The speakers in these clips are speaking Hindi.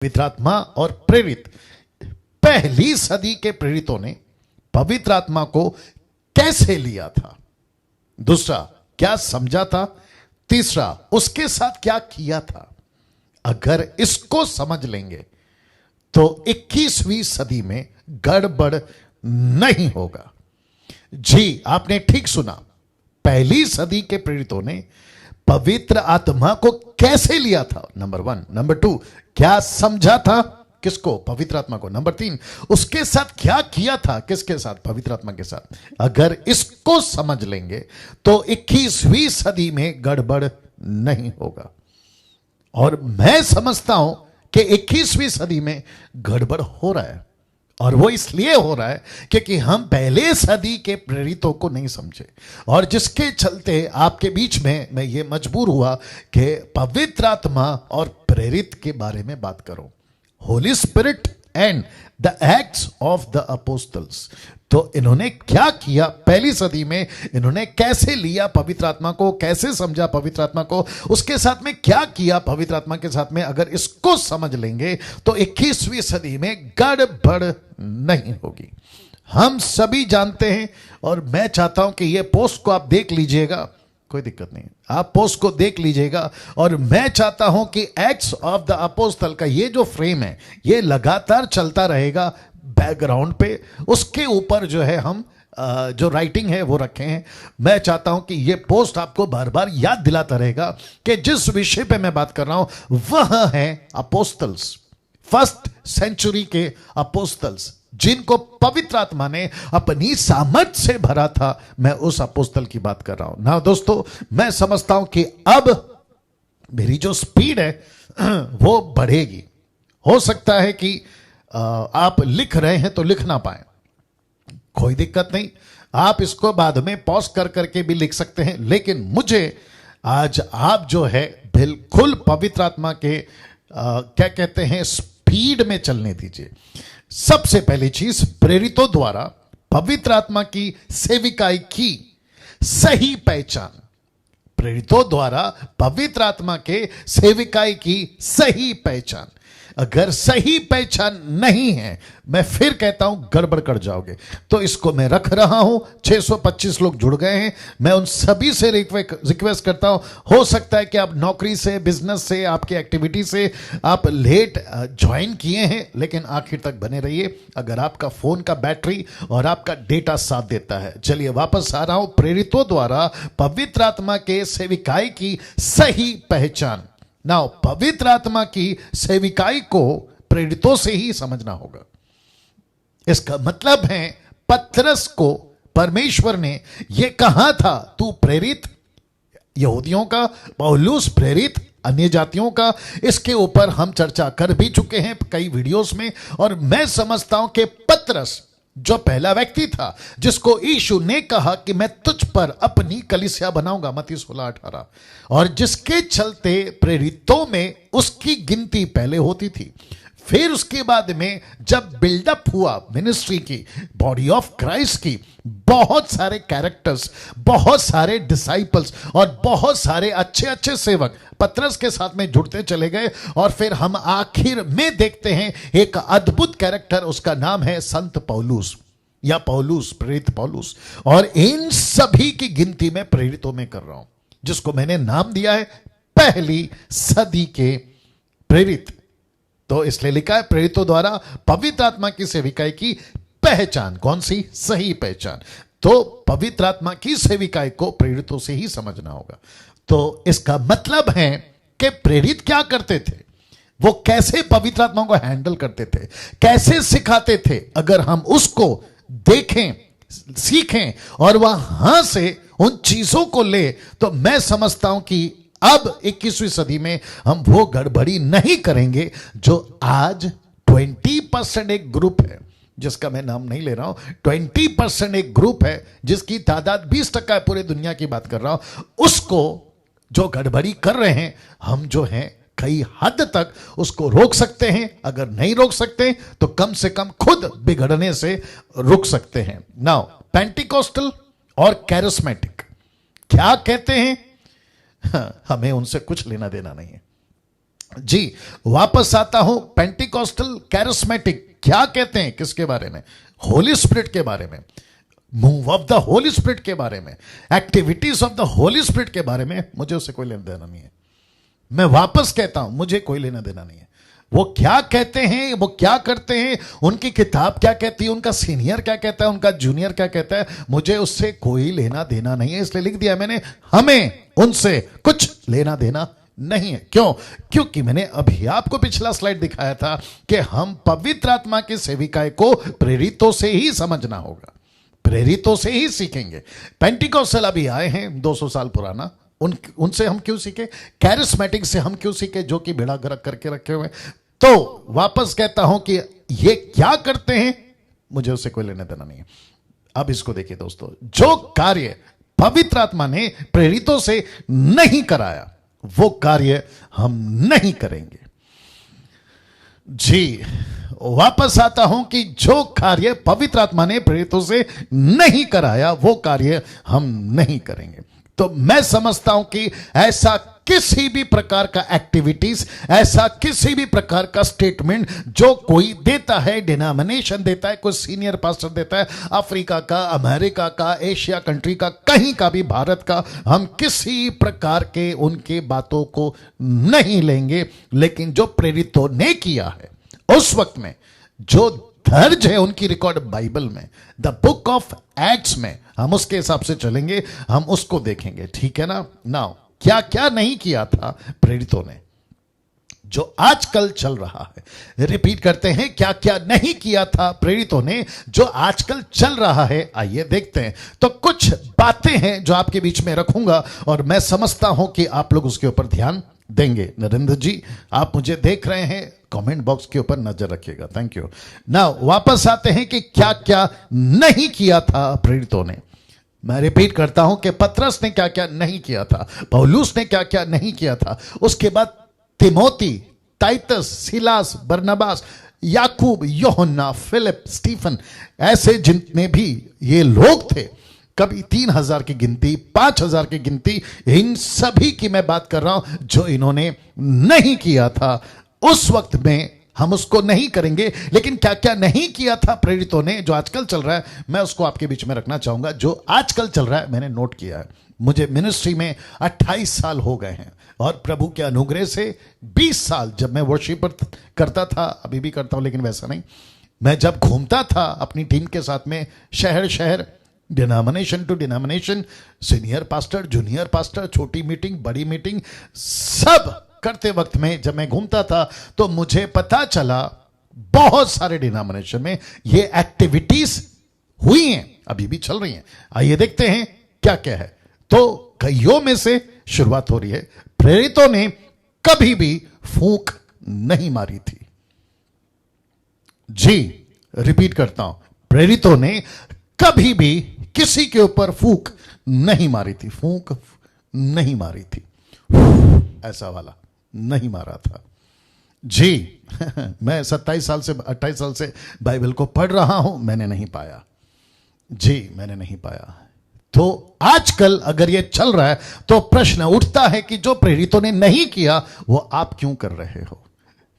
पवित्र आत्मा और प्रेरित। पहली सदी के प्रेरितों ने पवित्र आत्मा को कैसे लिया था, दूसरा क्या समझा था, तीसरा उसके साथ क्या किया था। अगर इसको समझ लेंगे तो 21वीं सदी में गड़बड़ नहीं होगा। जी, आपने ठीक सुना। पहली सदी के प्रेरितों ने पवित्र आत्मा को कैसे लिया था, नंबर 1। नंबर 2, क्या समझा था, किसको, पवित्र आत्मा को। नंबर 3, उसके साथ क्या किया था, किसके साथ, पवित्र आत्मा के साथ। अगर इसको समझ लेंगे तो 21वीं सदी में गड़बड़ नहीं होगा। और मैं समझता हूं कि 21वीं सदी में गड़बड़ हो रहा है, और वो इसलिए हो रहा है क्योंकि हम पहले सदी के प्रेरितों को नहीं समझे, और जिसके चलते आपके बीच में मैं ये मजबूर हुआ कि पवित्र आत्मा और प्रेरित के बारे में बात करूं। Holi spirit and the acts of the apostles. तो इन्होंने क्या किया पहली सदी में, इन्होंने कैसे लिया पवित्र आत्मा को, कैसे समझा पवित्र आत्मा को, उसके साथ में क्या किया पवित्र आत्मा के साथ में। अगर इसको समझ लेंगे तो 21वीं सदी में गड़बड़ नहीं होगी। हम सभी जानते हैं, और मैं चाहता हूं कि यह पोस्ट को आप देख लीजिएगा, कोई दिक्कत नहीं, आप पोस्ट को देख लीजिएगा। और मैं चाहता हूं कि एक्ट्स ऑफ द अपोस्टल का ये जो फ्रेम है ये लगातार चलता रहेगा बैकग्राउंड पे, उसके ऊपर जो है हम जो राइटिंग है वो रखे हैं। मैं चाहता हूं कि ये पोस्ट आपको बार बार याद दिलाता रहेगा कि जिस विषय पे मैं बात कर रहा हूं वह है अपोस्टल्स, फर्स्ट सेंचुरी के अपोस्टल्स, जिनको पवित्र आत्मा ने अपनी सामर्थ से भरा था। मैं उस अपोस्तल की बात कर रहा हूं ना दोस्तों। मैं समझता हूं कि अब मेरी जो स्पीड है वो बढ़ेगी। हो सकता है कि आप लिख रहे हैं तो लिख ना पाए, कोई दिक्कत नहीं, आप इसको बाद में पॉज कर करके भी लिख सकते हैं। लेकिन मुझे आज आप जो है बिल्कुल पवित्र आत्मा के क्या कहते हैं स्पीड में चलने दीजिए। सबसे पहली चीज, प्रेरितों द्वारा पवित्र आत्मा की सेविकाई की सही पहचान। प्रेरितों द्वारा पवित्र आत्मा के सेविकाई की सही पहचान। अगर सही पहचान नहीं है, मैं फिर कहता हूं गड़बड़ कर जाओगे। तो इसको मैं रख रहा हूं। 625 लोग जुड़ गए हैं। मैं उन सभी से रिक्वेस्ट करता हूं, हो सकता है कि आप नौकरी से, बिजनेस से, आपकी एक्टिविटी से आप लेट ज्वाइन किए हैं, लेकिन आखिर तक बने रहिए अगर आपका फोन का बैटरी और आपका डेटा साथ देता है। चलिए वापस आ रहा हूं। प्रेरितों द्वारा पवित्र आत्मा के सेविकाई की सही पहचान। नाउ पवित्र आत्मा की सेविकाई को प्रेरितों से ही समझना होगा। इसका मतलब है पतरस को परमेश्वर ने यह कहा था, तू प्रेरित यहूदियों का, पौलुस प्रेरित अन्य जातियों का। इसके ऊपर हम चर्चा कर भी चुके हैं कई वीडियोस में। और मैं समझता हूं कि पतरस जो पहला व्यक्ति था जिसको यीशु ने कहा कि मैं तुझ पर अपनी कलीसिया बनाऊंगा, मत्ती 16:18, और जिसके चलते प्रेरितों में उसकी गिनती पहले होती थी। फिर उसके बाद में जब बिल्डअप हुआ मिनिस्ट्री की, बॉडी ऑफ क्राइस्ट की, बहुत सारे कैरेक्टर्स, बहुत सारे डिसाइपल्स और बहुत सारे अच्छे अच्छे सेवक पतरस के साथ में जुड़ते चले गए। और फिर हम आखिर में देखते हैं एक अद्भुत कैरेक्टर, उसका नाम है संत पौलुस या पौलुस, प्रेरित पौलुस। और इन सभी की गिनती में प्रेरितों में कर रहा हूं, जिसको मैंने नाम दिया है पहली सदी के प्रेरित। तो इसलिए लिखा है प्रेरितों द्वारा पवित्र आत्मा की सेविकाई की पहचान। कौन सी? सही पहचान। तो पवित्र आत्मा की सेविकाई को प्रेरितों से ही समझना होगा। तो इसका मतलब है कि प्रेरित क्या करते थे, वो कैसे पवित्र आत्मा को हैंडल करते थे, कैसे सिखाते थे। अगर हम उसको देखें, सीखें और वहां से उन चीजों को ले, तो मैं समझता हूं कि अब 21वीं सदी में हम वो गड़बड़ी नहीं करेंगे जो आज 20% एक ग्रुप है, जिसका मैं नाम नहीं ले रहा हूं। 20% एक ग्रुप है जिसकी तादाद 20% है, पूरी दुनिया की बात कर रहा हूं। उसको जो गड़बड़ी कर रहे हैं, हम जो हैं कई हद तक उसको रोक सकते हैं। अगर नहीं रोक सकते तो कम से कम खुद बिगड़ने से रुक सकते हैं। नाउ पेंटिकोस्टल और कैरिस्मेटिक क्या कहते हैं, हमें उनसे कुछ लेना देना नहीं है। जी, वापस आता हूं पेंटिकॉस्टल कैरिस्मेटिक क्या कहते हैं, किसके बारे में? होली स्पिरिट के बारे में, move of the Holi spirit के बारे में, activities of the Holi spirit के बारे में मुझे उससे कोई लेना देना नहीं है। मैं वापस कहता हूं, मुझे कोई लेना देना नहीं है। वो क्या कहते हैं, वो क्या करते हैं, उनकी किताब क्या कहती है, उनका सीनियर क्या कहता है, उनका जूनियर क्या कहता है, मुझे उससे कोई लेना देना नहीं है। इसलिए लिख दिया मैंने, हमें उनसे कुछ लेना देना नहीं है। क्यों? क्योंकि मैंने अभी आपको पिछला स्लाइड दिखाया था कि हम पवित्र आत्मा के सेविकाएं को प्रेरितों से ही समझना होगा, प्रेरितों से ही सीखेंगे। पेंटिकॉस्टल अभी आए हैं 200 साल पुराना, उनसे हम क्यों सीखे? कैरिस्मेटिक से हम क्यों सीखे, जो कि बेड़ा गर्क करके रखे हुए। तो वापस कहता हूं कि ये क्या करते हैं, मुझे उससे कोई लेना देना नहीं है। अब इसको देखिए दोस्तों, जो कार्य पवित्र आत्मा ने प्रेरितों से नहीं कराया वो कार्य हम नहीं करेंगे। जी, वापस आता हूं कि जो कार्य पवित्र आत्मा ने प्रेरितों से नहीं कराया वो कार्य हम नहीं करेंगे। तो मैं समझता हूं कि ऐसा किसी भी प्रकार का एक्टिविटीज, ऐसा किसी भी प्रकार का स्टेटमेंट जो कोई देता है, डिनोमिनेशन देता है, कोई सीनियर पास्टर देता है, अफ्रीका का, अमेरिका का, एशिया कंट्री का, कहीं का भी, भारत का, हम किसी प्रकार के उनके बातों को नहीं लेंगे। लेकिन जो प्रेरितों ने किया है उस वक्त में, जो दर्ज है उनकी रिकॉर्ड बाइबल में, द बुक ऑफ एक्ट्स में, हम उसके हिसाब से चलेंगे, हम उसको देखेंगे। ठीक है ना? नाउ क्या क्या नहीं किया था प्रेरितों ने जो आजकल चल रहा है। रिपीट करते हैं, क्या क्या नहीं किया था प्रेरितों ने जो आजकल चल रहा है। आइए देखते हैं। तो कुछ बातें हैं जो आपके बीच में रखूंगा और मैं समझता हूं कि आप लोग उसके ऊपर ध्यान देंगे। नरेंद्र जी, आप मुझे देख रहे हैं, कमेंट बॉक्स के ऊपर नजर रखिएगा। Thank you. नाउ वापस आते हैं कि क्या क्या नहीं किया था प्रेरितों ने। मैं रिपीट करता हूं कि पतरस ने क्या क्या नहीं किया था, पौलुस ने क्या क्या नहीं किया था, उसके बाद तिमोती, टाइटस, सिलास, बरनबास, याकूब, यूहन्ना, फिलिप, स्टीफन, ऐसे जितने भी ये लोग थे, कभी 3000 की गिनती, 5000 की गिनती, इन सभी की मैं बात कर रहा हूं जो इन्होंने नहीं किया था। उस वक्त में हम उसको नहीं करेंगे। लेकिन क्या क्या नहीं किया था प्रेरितों ने जो आजकल चल रहा है, मैं उसको आपके बीच में रखना चाहूंगा। जो आजकल चल रहा है मैंने नोट किया है। मुझे मिनिस्ट्री में 28 साल हो गए हैं और प्रभु के अनुग्रह से 20 साल जब मैं वर्शिप करता था, अभी भी करता हूं लेकिन वैसा नहीं, मैं जब घूमता था अपनी टीम के साथ में शहर शहर, denomination to denomination, senior pastor, junior pastor, छोटी मीटिंग, बड़ी मीटिंग, सब करते वक्त में जब मैं घूमता था तो मुझे पता चला बहुत सारे डिनोमिनेशन में ये एक्टिविटीज हुई हैं, अभी भी चल रही हैं। आइए देखते हैं क्या क्या है। तो कईयों में से शुरुआत हो रही है। प्रेरितों ने कभी भी फूंक नहीं मारी थी। जी, रिपीट करता हूं, प्रेरितों ने कभी भी किसी के ऊपर फूंक नहीं मारी थी। फूंक नहीं मारी थी, ऐसा वाला नहीं मारा था। जी मैं 28 साल से बाइबल को पढ़ रहा हूं, मैंने नहीं पाया। जी, मैंने नहीं पाया। तो आजकल अगर ये चल रहा है तो प्रश्न उठता है कि जो प्रेरितों ने नहीं किया वो आप क्यों कर रहे हो,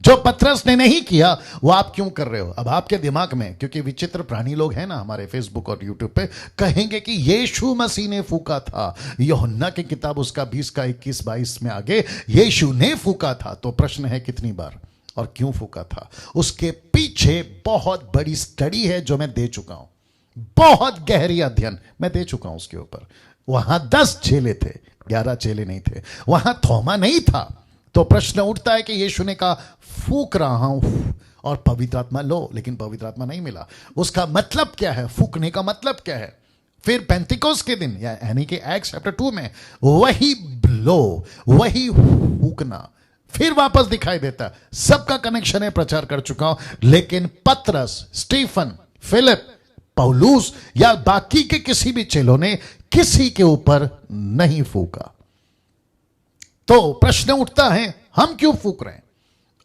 जो पतरस ने नहीं किया वो आप क्यों कर रहे हो। अब आपके दिमाग में, क्योंकि विचित्र प्राणी लोग हैं ना हमारे फेसबुक और यूट्यूब पे, कहेंगे कि यीशु मसीह ने फूका था। यूहन्ना की किताब उसका 20 का 21-22 में आगे यीशु ने फूका था। तो प्रश्न है कितनी बार और क्यों फूका था। उसके पीछे बहुत बड़ी स्टडी है जो मैं दे चुका हूं, बहुत गहरी अध्ययन मैं दे चुका हूं उसके ऊपर। वहां 10 चेले थे, 11 चेले नहीं थे। वहां थोमा नहीं था। तो प्रश्न उठता है कि यीशु ने कहा फूक रहा हूं और पवित्र आत्मा लो, लेकिन पवित्र आत्मा नहीं मिला। उसका मतलब क्या है, फूकने का मतलब क्या है। फिर पेंतिकोस के दिन यानी कि एक्ट्स चैप्टर 2 में वही ब्लो, वही फूकना फिर वापस दिखाई देता। सबका कनेक्शन है, प्रचार कर चुका हूं। लेकिन पतरस, स्टीफन, फिलिप, पौलुस या बाकी के किसी भी चेलों ने किसी के ऊपर नहीं फूका। तो प्रश्न उठता है हम क्यों फूक रहे हैं।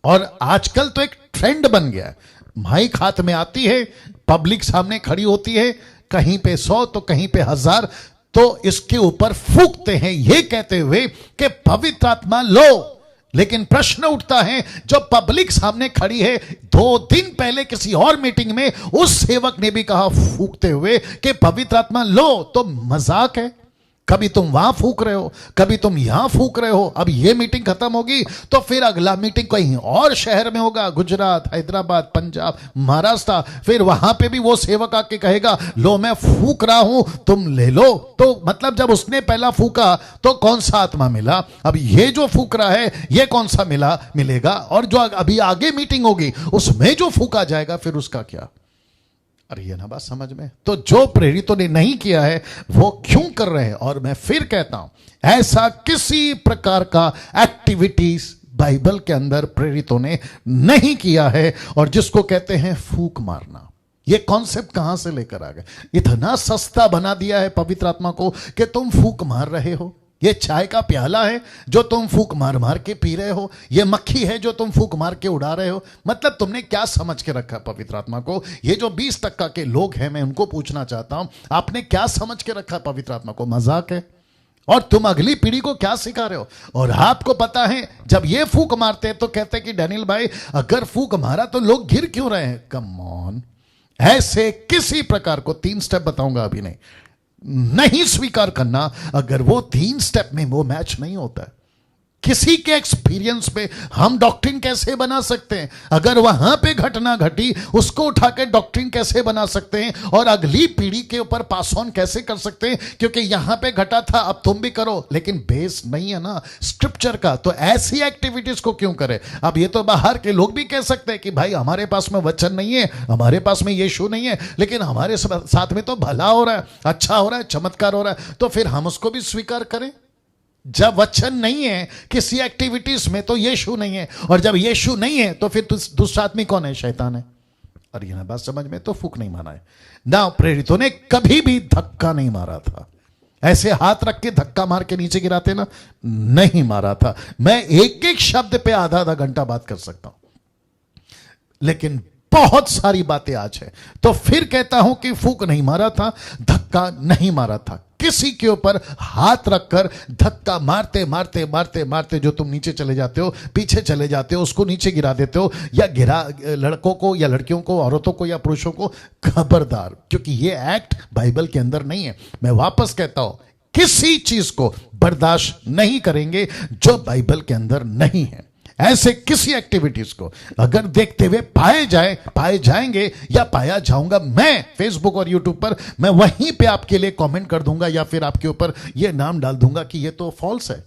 और आजकल तो एक ट्रेंड बन गया है, माइक हाथ में आती है, पब्लिक सामने खड़ी होती है, कहीं पे 100 तो कहीं पे 1000, तो इसके ऊपर फूकते हैं ये कहते हुए कि पवित्र आत्मा लो। लेकिन प्रश्न उठता है, जो पब्लिक सामने खड़ी है, 2 दिन पहले किसी और मीटिंग में उस सेवक ने भी कहा फूंकते हुए कि पवित्र आत्मा लो, तो मजाक है। कभी तुम वहां फूंक रहे हो, कभी तुम यहां फूंक रहे हो। अब ये मीटिंग खत्म होगी तो फिर अगला मीटिंग कहीं और शहर में होगा, गुजरात, हैदराबाद, पंजाब, महाराष्ट्र। फिर वहां पे भी वो सेवक आके कहेगा लो मैं फूंक रहा हूं, तुम ले लो। तो मतलब जब उसने पहला फूंका तो कौन सा आत्मा मिला, अब ये जो फूंक रहा है ये कौन सा मिलेगा, और जो अभी आगे मीटिंग होगी उसमें जो फूंका जाएगा फिर उसका क्या। अरे ये ना बात समझ में। तो जो प्रेरितों ने नहीं किया है वो क्यों कर रहे हैं। और मैं फिर कहता हूं, ऐसा किसी प्रकार का एक्टिविटीज बाइबल के अंदर प्रेरितों ने नहीं किया है। और जिसको कहते हैं फूंक मारना, ये कॉन्सेप्ट कहां से लेकर आ गए। इतना सस्ता बना दिया है पवित्र आत्मा को कि तुम फूंक मार रहे हो। ये चाय का प्याला है जो तुम फूंक मार मार के पी रहे हो, ये मक्खी है जो तुम फूंक मार के उड़ा रहे हो। मतलब तुमने क्या समझ के रखा पवित्र आत्मा को। ये जो 20% के लोग हैं, मैं उनको पूछना चाहता हूं, आपने क्या समझ के रखा पवित्र आत्मा को। मजाक है। और तुम अगली पीढ़ी को क्या सिखा रहे हो। और आपको पता है जब ये फूंक मारते हैं तो कहते हैं कि डैनियल भाई अगर फूंक मारा तो लोग गिर क्यों रहे हैं। कम ऑन, ऐसे किसी प्रकार को 3 स्टेप बताऊंगा अभी नहीं स्वीकार करना। अगर वो 3 स्टेप में वो मैच नहीं होता है, किसी के एक्सपीरियंस पे हम डॉक्ट्रिन कैसे बना सकते हैं। अगर वहां पे घटना घटी उसको उठा के डॉक्ट्रिन कैसे बना सकते हैं और अगली पीढ़ी के ऊपर पास ऑन कैसे कर सकते हैं, क्योंकि यहां पे घटा था अब तुम भी करो, लेकिन बेस नहीं है ना स्क्रिप्चर का। तो ऐसी एक्टिविटीज को क्यों करें। अब ये तो बाहर के लोग भी कह सकते हैं कि भाई हमारे पास में वचन नहीं है, हमारे पास में यीशु नहीं है, लेकिन हमारे साथ में तो भला हो रहा है, अच्छा हो रहा है, चमत्कार हो रहा है, तो फिर हम उसको भी स्वीकार करें। जब वचन नहीं है किसी एक्टिविटीज में तो यीशु नहीं है, और जब यीशु नहीं है तो फिर दूसरा आदमी कौन है, शैतान है। और यह बात समझ में। तो फूंक नहीं मारा है ना। प्रेरितों ने कभी भी धक्का नहीं मारा था। ऐसे हाथ रख के धक्का मार के नीचे गिराते ना, नहीं मारा था। मैं एक एक शब्द पे आधा आधा घंटा बात कर सकता हूं, लेकिन बहुत सारी बातें आज है। तो फिर कहता हूं कि फूंक नहीं मारा था, धक्का नहीं मारा था। किसी के ऊपर हाथ रखकर धक्का मारते मारते मारते मारते जो तुम नीचे चले जाते हो, पीछे चले जाते हो, उसको नीचे गिरा देते हो, या लड़कों को या लड़कियों को, औरतों को या पुरुषों को, खबरदार, क्योंकि ये एक्ट बाइबल के अंदर नहीं है। मैं वापस कहता हूं, किसी चीज को बर्दाश्त नहीं करेंगे जो बाइबल के अंदर नहीं है। ऐसे किसी एक्टिविटीज को अगर देखते हुए पाए जाएंगे या पाया जाऊंगा, मैं फेसबुक और यूट्यूब पर मैं वहीं पे आपके लिए कमेंट कर दूंगा, या फिर आपके ऊपर ये नाम डाल दूंगा कि ये तो फॉल्स है,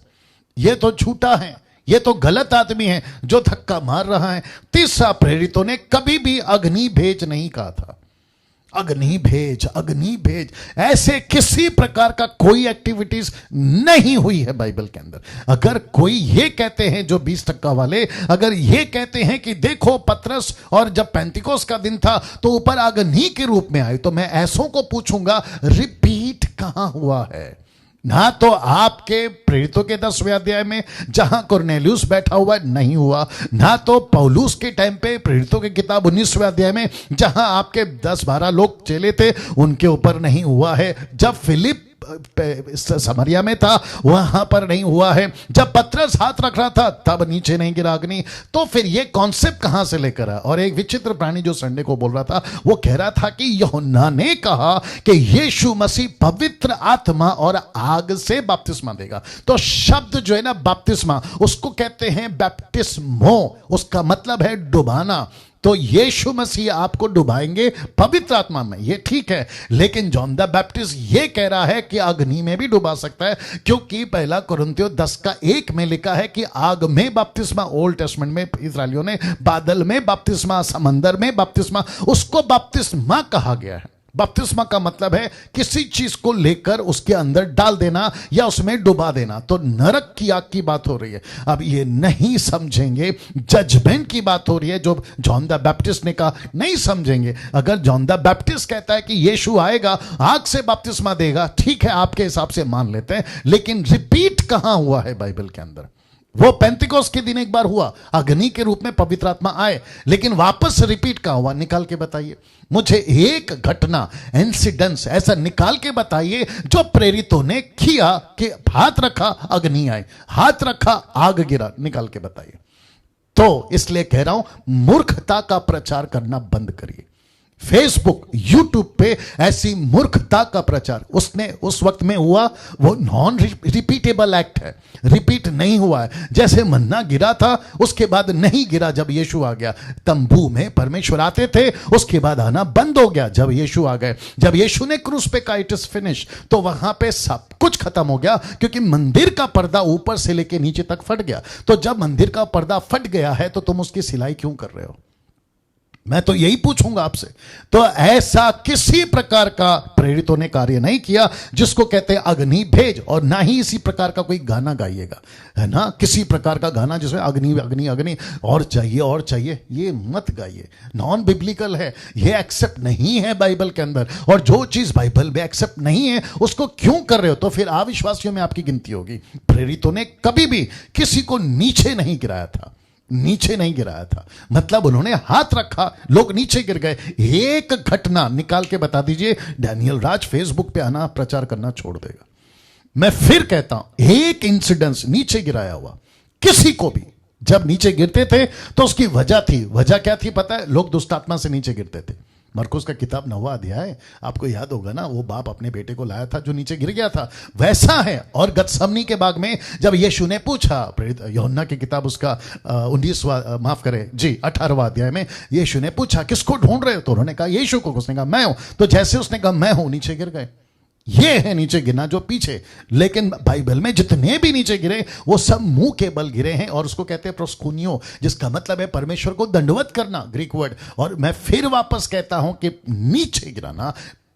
ये तो झूठा है, ये तो गलत आदमी है जो धक्का मार रहा है। तीसरा, प्रेरितों ने कभी भी अग्नि भेज नहीं कहा था। अग्नि भेज ऐसे किसी प्रकार का कोई एक्टिविटीज नहीं हुई है बाइबल के अंदर। अगर कोई ये कहते हैं, जो 20% वाले अगर ये कहते हैं कि देखो पतरस और जब पेंतिकोस का दिन था तो ऊपर अग्नि के रूप में आई, तो मैं ऐसों को पूछूंगा रिपीट कहां हुआ है। ना तो आपके प्रेरितों के 10वें अध्याय में जहां कुरनेलियुस बैठा हुआ नहीं हुआ, ना तो पौलुस के टाइम पे प्रेरितों की किताब 19वें अध्याय में जहां आपके 10-12 लोग चेले थे उनके ऊपर नहीं हुआ है। जब फिलिप समरिया में था वहां पर नहीं हुआ है। जब पतरस हाथ रख रहा था तब नीचे नहीं गिरा अग्नि। तो फिर ये कॉन्सेप्ट कहां से लेकर आया। और एक विचित्र प्राणी जो संडे को बोल रहा था वो कह रहा था कि यूहन्ना ने कहा कि यीशु मसीह पवित्र आत्मा और आग से बपतिस्मा देगा। तो शब्द जो है ना बपतिस्मा, उसको कहते हैं बैप्टिस्मो, उसका मतलब है डुबाना। तो यीशु मसीह आपको डुबाएंगे पवित्र आत्मा में, ये ठीक है, लेकिन जॉन द बैप्टिस्ट ये कह रहा है कि अग्नि में भी डुबा सकता है, क्योंकि 1 कुरिन्थियों 10:1 में लिखा है कि आग में बपतिस्मा, ओल्ड टेस्टमेंट में इस्राएलियों ने बादल में बपतिस्मा, समंदर में बपतिस्मा, उसको बपतिस्मा कहा गया है। बपतिस्मा का मतलब है किसी चीज को लेकर उसके अंदर डाल देना या उसमें डुबा देना। तो नरक की आग की बात हो रही है। अब ये नहीं समझेंगे, जजमेंट की बात हो रही है, जो जॉन द बैप्टिस्ट ने कहा नहीं समझेंगे। अगर जॉन द बैप्टिस्ट कहता है कि यीशु आएगा आग से बपतिस्मा देगा, ठीक है, आपके हिसाब से मान लेते हैं, लेकिन रिपीट कहां हुआ है बाइबल के अंदर। वो पेंतिकोस्त के दिन एक बार हुआ, अग्नि के रूप में पवित्र आत्मा आए, लेकिन वापस रिपीट कहां हुआ? निकाल के बताइए मुझे, एक घटना, इंसिडेंस ऐसा निकाल के बताइए जो प्रेरितों ने किया कि हाथ रखा अग्नि आई, हाथ रखा आग गिरा। निकाल के बताइए। तो इसलिए कह रहा हूं, मूर्खता का प्रचार करना बंद करिए। फेसबुक, यूट्यूब पे ऐसी मूर्खता का प्रचार उसने उस वक्त में हुआ, वो नॉन रिपीटेबल एक्ट है, रिपीट नहीं हुआ है। जैसे मन्ना गिरा था, उसके बाद नहीं गिरा जब यीशु आ गया। तंबू में परमेश्वर आते थे, उसके बाद आना बंद हो गया जब यीशु आ गए। जब यीशु ने क्रूस पे कहा इट इज फिनिश, तो वहां पे सब कुछ खत्म हो गया, क्योंकि मंदिर का पर्दा ऊपर से लेके नीचे तक फट गया। तो जब मंदिर का पर्दा फट गया है, तो तुम उसकी सिलाई क्यों कर रहे हो? मैं तो यही पूछूंगा आपसे। तो ऐसा किसी प्रकार का प्रेरितों ने कार्य नहीं किया जिसको कहते हैं अग्नि भेज, और ना ही इसी प्रकार का कोई गाना गाइएगा, है ना, किसी प्रकार का गाना जिसमें अग्नि अग्नि अग्नि और चाहिए, ये मत गाइए। नॉन बिब्लिकल है, ये एक्सेप्ट नहीं है बाइबल के अंदर। और जो चीज बाइबल में एक्सेप्ट नहीं है उसको क्यों कर रहे हो? तो फिर अविश्वासियों में आपकी गिनती होगी। प्रेरितों ने कभी भी किसी को नीचे नहीं गिराया था, नीचे नहीं गिराया था, मतलब उन्होंने हाथ रखा, लोग नीचे गिर गए। एक घटना निकाल के बता दीजिए, डैनियल राज फेसबुक पे आना प्रचार करना छोड़ देगा। मैं फिर कहता हूं, एक इंसिडेंस नीचे गिराया हुआ किसी को भी, जब नीचे गिरते थे तो उसकी वजह थी। वजह क्या थी पता है? लोग दुष्ट आत्मा से नीचे गिरते थे। मरकुस का किताब 9वां अध्याय, आपको याद होगा ना, वो बाप अपने बेटे को लाया था जो नीचे गिर गया था, वैसा है। और गतसमनी के बाग में जब यीशु ने पूछा, प्रेरित यूहन्ना की किताब उसका 18वां अध्याय में यीशु ने पूछा किसको ढूंढ रहे हो? तो उन्होंने कहा यीशु को। उसने कहा मैं हूं। तो जैसे उसने कहा मैं हूं, नीचे गिर गए। ये है नीचे गिरना जो पीछे। लेकिन बाइबल में जितने भी नीचे गिरे वो सब मुंह के बल गिरे हैं, और उसको कहते हैं प्रोस्कुनियो, जिसका मतलब है परमेश्वर को दंडवत करना, ग्रीक वर्ड। और मैं फिर वापस कहता हूं कि नीचे गिराना,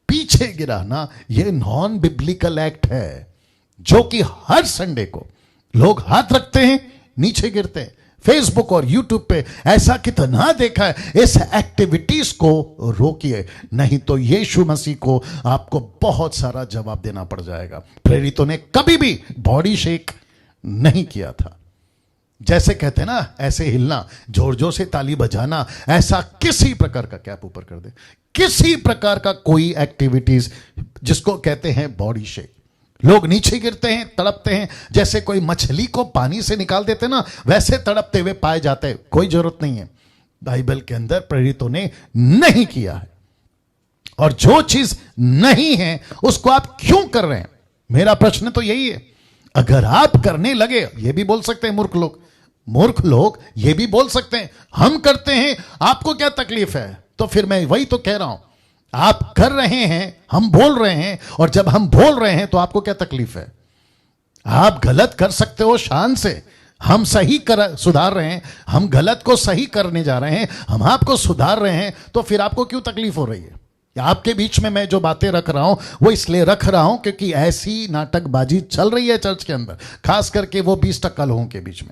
पीछे गिराना, ये नॉन बिब्लिकल एक्ट है, जो कि हर संडे को लोग हाथ रखते हैं, नीचे गिरते हैं। फेसबुक और यूट्यूब पे ऐसा कितना देखा है। इस एक्टिविटीज को रोकिए, नहीं तो यीशु मसीह को आपको बहुत सारा जवाब देना पड़ जाएगा। प्रेरितों ने कभी भी बॉडी शेक नहीं किया था। जैसे कहते हैं ना, ऐसे हिलना, जोर जोर से ताली बजाना, ऐसा किसी प्रकार का, कैप ऊपर कर दे, किसी प्रकार का कोई एक्टिविटीज जिसको कहते हैं बॉडी शेक। लोग नीचे गिरते हैं, तड़पते हैं, जैसे कोई मछली को पानी से निकाल देते ना, वैसे तड़पते हुए पाए जाते हैं। कोई जरूरत नहीं है, बाइबल के अंदर प्रेरितों ने नहीं किया है। और जो चीज नहीं है उसको आप क्यों कर रहे हैं? मेरा प्रश्न तो यही है। अगर आप करने लगे, ये भी बोल सकते हैं मूर्ख लोग ये भी बोल सकते हैं हम करते हैं, आपको क्या तकलीफ है? तो फिर मैं वही तो कह रहा हूं, आप कर रहे हैं, हम बोल रहे हैं, और जब हम बोल रहे हैं तो आपको क्या तकलीफ है? आप गलत कर सकते हो शान से, हम सही सुधार रहे हैं, हम गलत को सही करने जा रहे हैं, हम आपको सुधार रहे हैं, तो फिर आपको क्यों तकलीफ हो रही है? आपके बीच में मैं जो बातें रख रहा हूं वो इसलिए रख रहा हूं क्योंकि ऐसी नाटकबाजी चल रही है चर्च के अंदर, खास करके वो 20% लोगों के बीच में।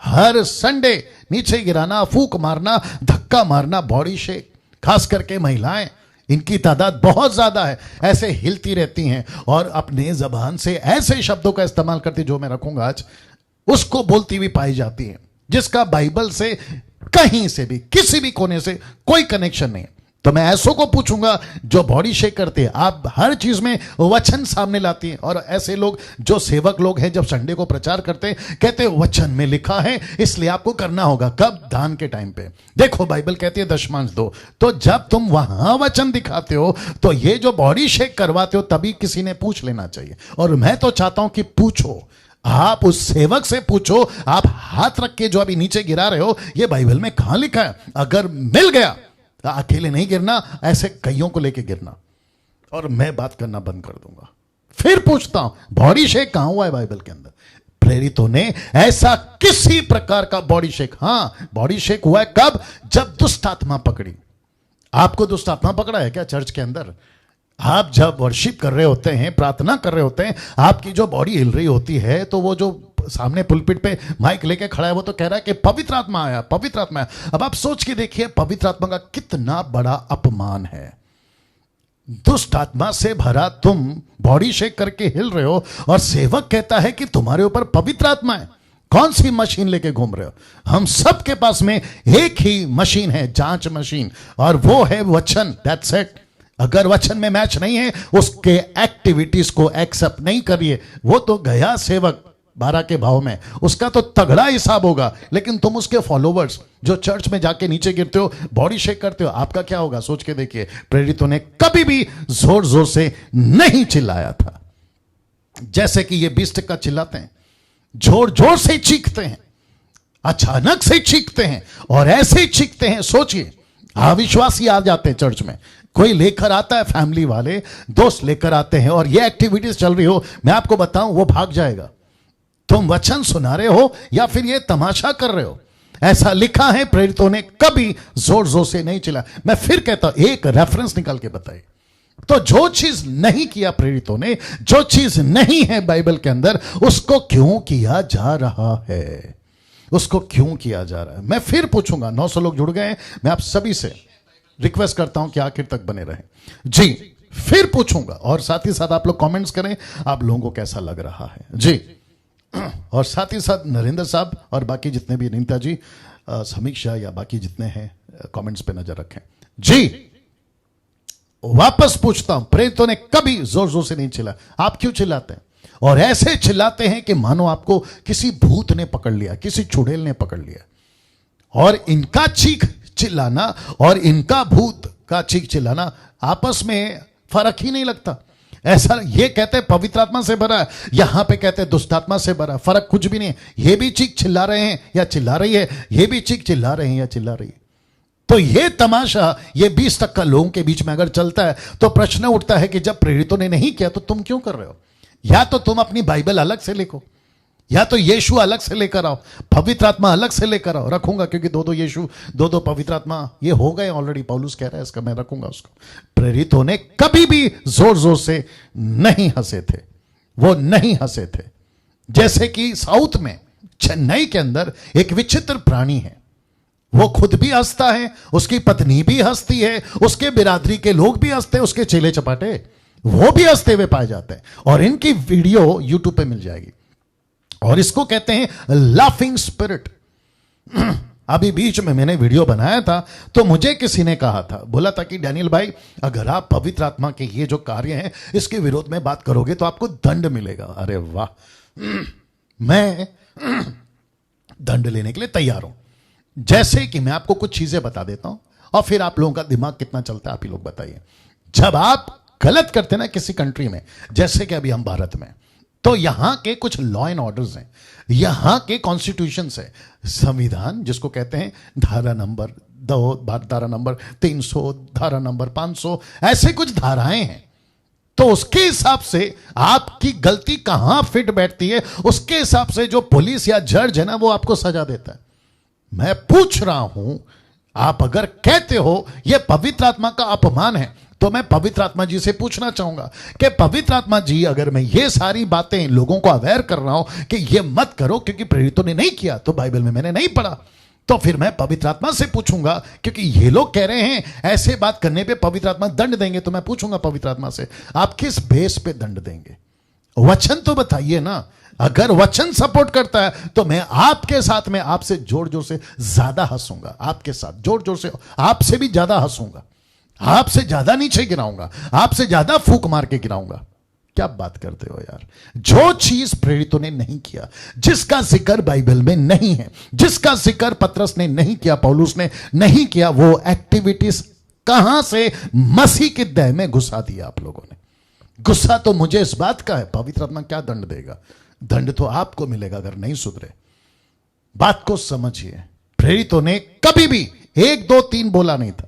हर संडे नीचे गिराना, फूक मारना, धक्का मारना, बॉडी शेक, खास करके महिलाएं, इनकी तादाद बहुत ज्यादा है, ऐसे हिलती रहती हैं और अपने जबान से ऐसे शब्दों का इस्तेमाल करती, जो मैं रखूंगा आज, उसको बोलती हुई पाई जाती हैं, जिसका बाइबल से कहीं से भी, किसी भी कोने से कोई कनेक्शन नहीं है। तो मैं ऐसों को पूछूंगा जो बॉडी शेक करते हैं, आप हर चीज में वचन सामने लाती हैं, और ऐसे लोग जो सेवक लोग हैं, जब संडे को प्रचार करते हैं, कहते हैं वचन में लिखा है इसलिए आपको करना होगा। कब? दान के टाइम पे। देखो बाइबल कहती है दशमांश दो। तो जब तुम वहां वचन दिखाते हो, तो ये जो बॉडी शेक करवाते हो, तभी किसी ने पूछ लेना चाहिए। और मैं तो चाहता हूं कि पूछो, आप उस सेवक से पूछो, आप हाथ रख के जो अभी नीचे गिरा रहे हो, ये बाइबल में कहां लिखा है? अगर मिल गया, अकेले नहीं गिरना, ऐसे कईयों को लेके गिरना, और मैं बात करना बंद कर दूंगा। फिर पूछता हूं, बॉडी शेक कहां हुआ है बाइबल के अंदर? प्रेरितों ने ऐसा किसी प्रकार का बॉडी शेक, हां बॉडी शेक हुआ है कब? जब दुष्ट आत्मा पकड़ी। आपको दुष्ट आत्मा पकड़ा है क्या चर्च के अंदर? आप जब वर्शिप कर रहे होते हैं, प्रार्थना कर रहे होते हैं, आपकी जो बॉडी हिल रही होती है, तो वो जो सामने पुलपिट पे माइक लेके खड़ा है, वो तो कह रहा है कि पवित्र आत्मा आया, पवित्र आत्मा आया। अब आप सोच के देखिए, पवित्र आत्मा का कितना बड़ा अपमान है। दुष्ट आत्मा से भरा तुम बॉडी शेक करके हिल रहे हो, और सेवक कहता है कि तुम्हारे ऊपर पवित्र आत्मा है। कौन सी मशीन लेके घूम रहे हो? हम सब के पास में एक ही मशीन है, जांच मशीन, और वो है वचन। That's it. अगर वचन में मैच नहीं है, उसके एक्टिविटीज को एक्सेप्ट नहीं करिए। वो तो गया सेवक 12 के भाव में, उसका तो तगड़ा हिसाब होगा, लेकिन तुम उसके फॉलोवर्स जो चर्च में जाके नीचे गिरते हो, बॉडी शेक करते हो, आपका क्या होगा? सोच के देखिए। प्रेरितों ने कभी भी जोर जोर से नहीं चिल्लाया था जैसे कि ये 20% चिल्लाते हैं। जोर जोर से चीखते हैं, अचानक से चीखते हैं, और ऐसे ही चीखते हैं। सोचिए, अविश्वासी आ जाते हैं चर्च में, कोई लेकर आता है, फैमिली वाले दोस्त लेकर आते हैं, और ये एक्टिविटीज चल रही हो, मैं आपको बताऊं, वो भाग जाएगा। तुम वचन सुना रहे हो या फिर ये तमाशा कर रहे हो? ऐसा लिखा है, प्रेरितों ने कभी जोर जोर से नहीं चिल्ला। मैं फिर कहता हूं, एक रेफरेंस निकाल के बताइए। तो जो चीज नहीं किया प्रेरितों ने, जो चीज नहीं है बाइबल के अंदर, उसको क्यों किया जा रहा है? उसको क्यों किया जा रहा है? मैं फिर पूछूंगा। 900 लोग जुड़ गए हैं, मैं आप सभी से रिक्वेस्ट करता हूं कि आखिर तक बने रहें। जी, फिर पूछूंगा, और साथ ही साथ आप लोग कमेंट्स करें, आप लोगों को कैसा लग रहा है। जी, और साथ ही साथ नरेंद्र साहब और बाकी जितने भी, नीता जी, समीक्षा या बाकी जितने हैं, कमेंट्स पे नजर रखें। जी, वापस पूछता हूं, प्रेरितों ने कभी जोर जोर से नहीं चिल्लाया। आप क्यों चिल्लाते हैं? और ऐसे चिल्लाते हैं कि मानो आपको किसी भूत ने पकड़ लिया, किसी चुड़ैल ने पकड़ लिया। और इनका चीख चिल्लाना और इनका भूत का चीख चिल्लाना, आपस में फर्क ही नहीं लगता। ऐसा ये कहते हैं पवित्र आत्मा से भरा है, यहां पे कहते हैं दुष्ट आत्मा से भरा। फर्क कुछ भी नहीं है। ये भी चीख चिल्ला रहे हैं या चिल्ला रही है, ये भी चीख चिल्ला रहे हैं या चिल्ला रही है। तो ये तमाशा ये 20% लोगों के बीच में अगर चलता है, तो प्रश्न उठता है कि जब प्रेरितों ने नहीं किया तो तुम क्यों कर रहे हो? या तो तुम अपनी बाइबल अलग से लिखो, या तो यीशु अलग से लेकर आओ, पवित्र आत्मा अलग से लेकर आओ। रखूंगा, क्योंकि दो यीशु, दो पवित्र आत्मा ये हो गए ऑलरेडी। पौलुस कह रहा है इसका, मैं रखूंगा उसको। प्रेरितों ने कभी भी जोर जोर से नहीं हंसे थे, वो नहीं हंसे थे। जैसे कि साउथ में, चेन्नई के अंदर एक विचित्र प्राणी है, वो खुद भी हंसता है, उसकी पत्नी भी हंसती है, उसके बिरादरी के लोग भी हंसते हैं, उसके चेले चपाटे वो भी हंसते हुए पाए जाते हैं। और इनकी वीडियो यूट्यूब पे मिल जाएगी, और इसको कहते हैं लाफिंग स्पिरिट। अभी बीच में मैंने वीडियो बनाया था, तो मुझे किसी ने कहा था, बोला था कि डैनियल भाई, अगर आप पवित्र आत्मा के ये जो कार्य हैं इसके विरोध में बात करोगे तो आपको दंड मिलेगा। अरे वाह, मैं दंड लेने के लिए तैयार हूं। जैसे कि मैं आपको कुछ चीजें बता देता हूं, और फिर आप लोगों का दिमाग कितना चलता है आप ही लोग बताइए। जब आप गलत करते ना किसी कंट्री में, जैसे कि अभी हम भारत में, तो यहां के कुछ लॉ एंड ऑर्डर्स हैं, यहां के कॉन्स्टिट्यूशन है, संविधान जिसको कहते हैं, धारा नंबर 2, धारा नंबर 300, धारा नंबर 500, ऐसे कुछ धाराएं हैं। तो उसके हिसाब से आपकी गलती कहां फिट बैठती है, उसके हिसाब से जो पुलिस या जज है ना, वो आपको सजा देता है। मैं पूछ रहा हूं, आप अगर कहते हो यह पवित्र आत्मा का अपमान है, तो मैं पवित्र आत्मा जी से पूछना चाहूंगा कि पवित्र आत्मा जी, अगर मैं ये सारी बातें लोगों को अवेयर कर रहा हूं कि ये मत करो क्योंकि प्रेरितों ने नहीं किया, तो बाइबल में मैंने नहीं पढ़ा, तो फिर मैं पवित्र आत्मा से पूछूंगा, क्योंकि ये लोग कह रहे हैं ऐसे बात करने पे पवित्र आत्मा दंड देंगे। तो मैं पूछूंगा पवित्र आत्मा से, आप किस बेस पे दंड देंगे? वचन तो बताइए ना। अगर वचन सपोर्ट करता है तो मैं आपके साथ में, आपसे जोर जोर से ज्यादा हंसूंगा, आपके साथ जोर जोर से, आपसे भी ज्यादा हंसूंगा, आपसे ज्यादा नीचे गिराऊंगा, आपसे ज्यादा फूंक मार के गिराऊंगा। क्या बात करते हो यार? जो चीज प्रेरितों ने नहीं किया, जिसका जिक्र बाइबल में नहीं है, जिसका जिक्र पतरस ने नहीं किया, पौलुस ने नहीं किया, वो एक्टिविटीज कहां से मसीह के देह में घुसा दिया आप लोगों ने? गुस्सा तो मुझे इस बात का है, पवित्र आत्मा क्या दंड देगा? दंड तो आपको मिलेगा अगर नहीं सुधरे। बात को समझिए। प्रेरितों ने कभी भी 1 2 3 बोला नहीं था,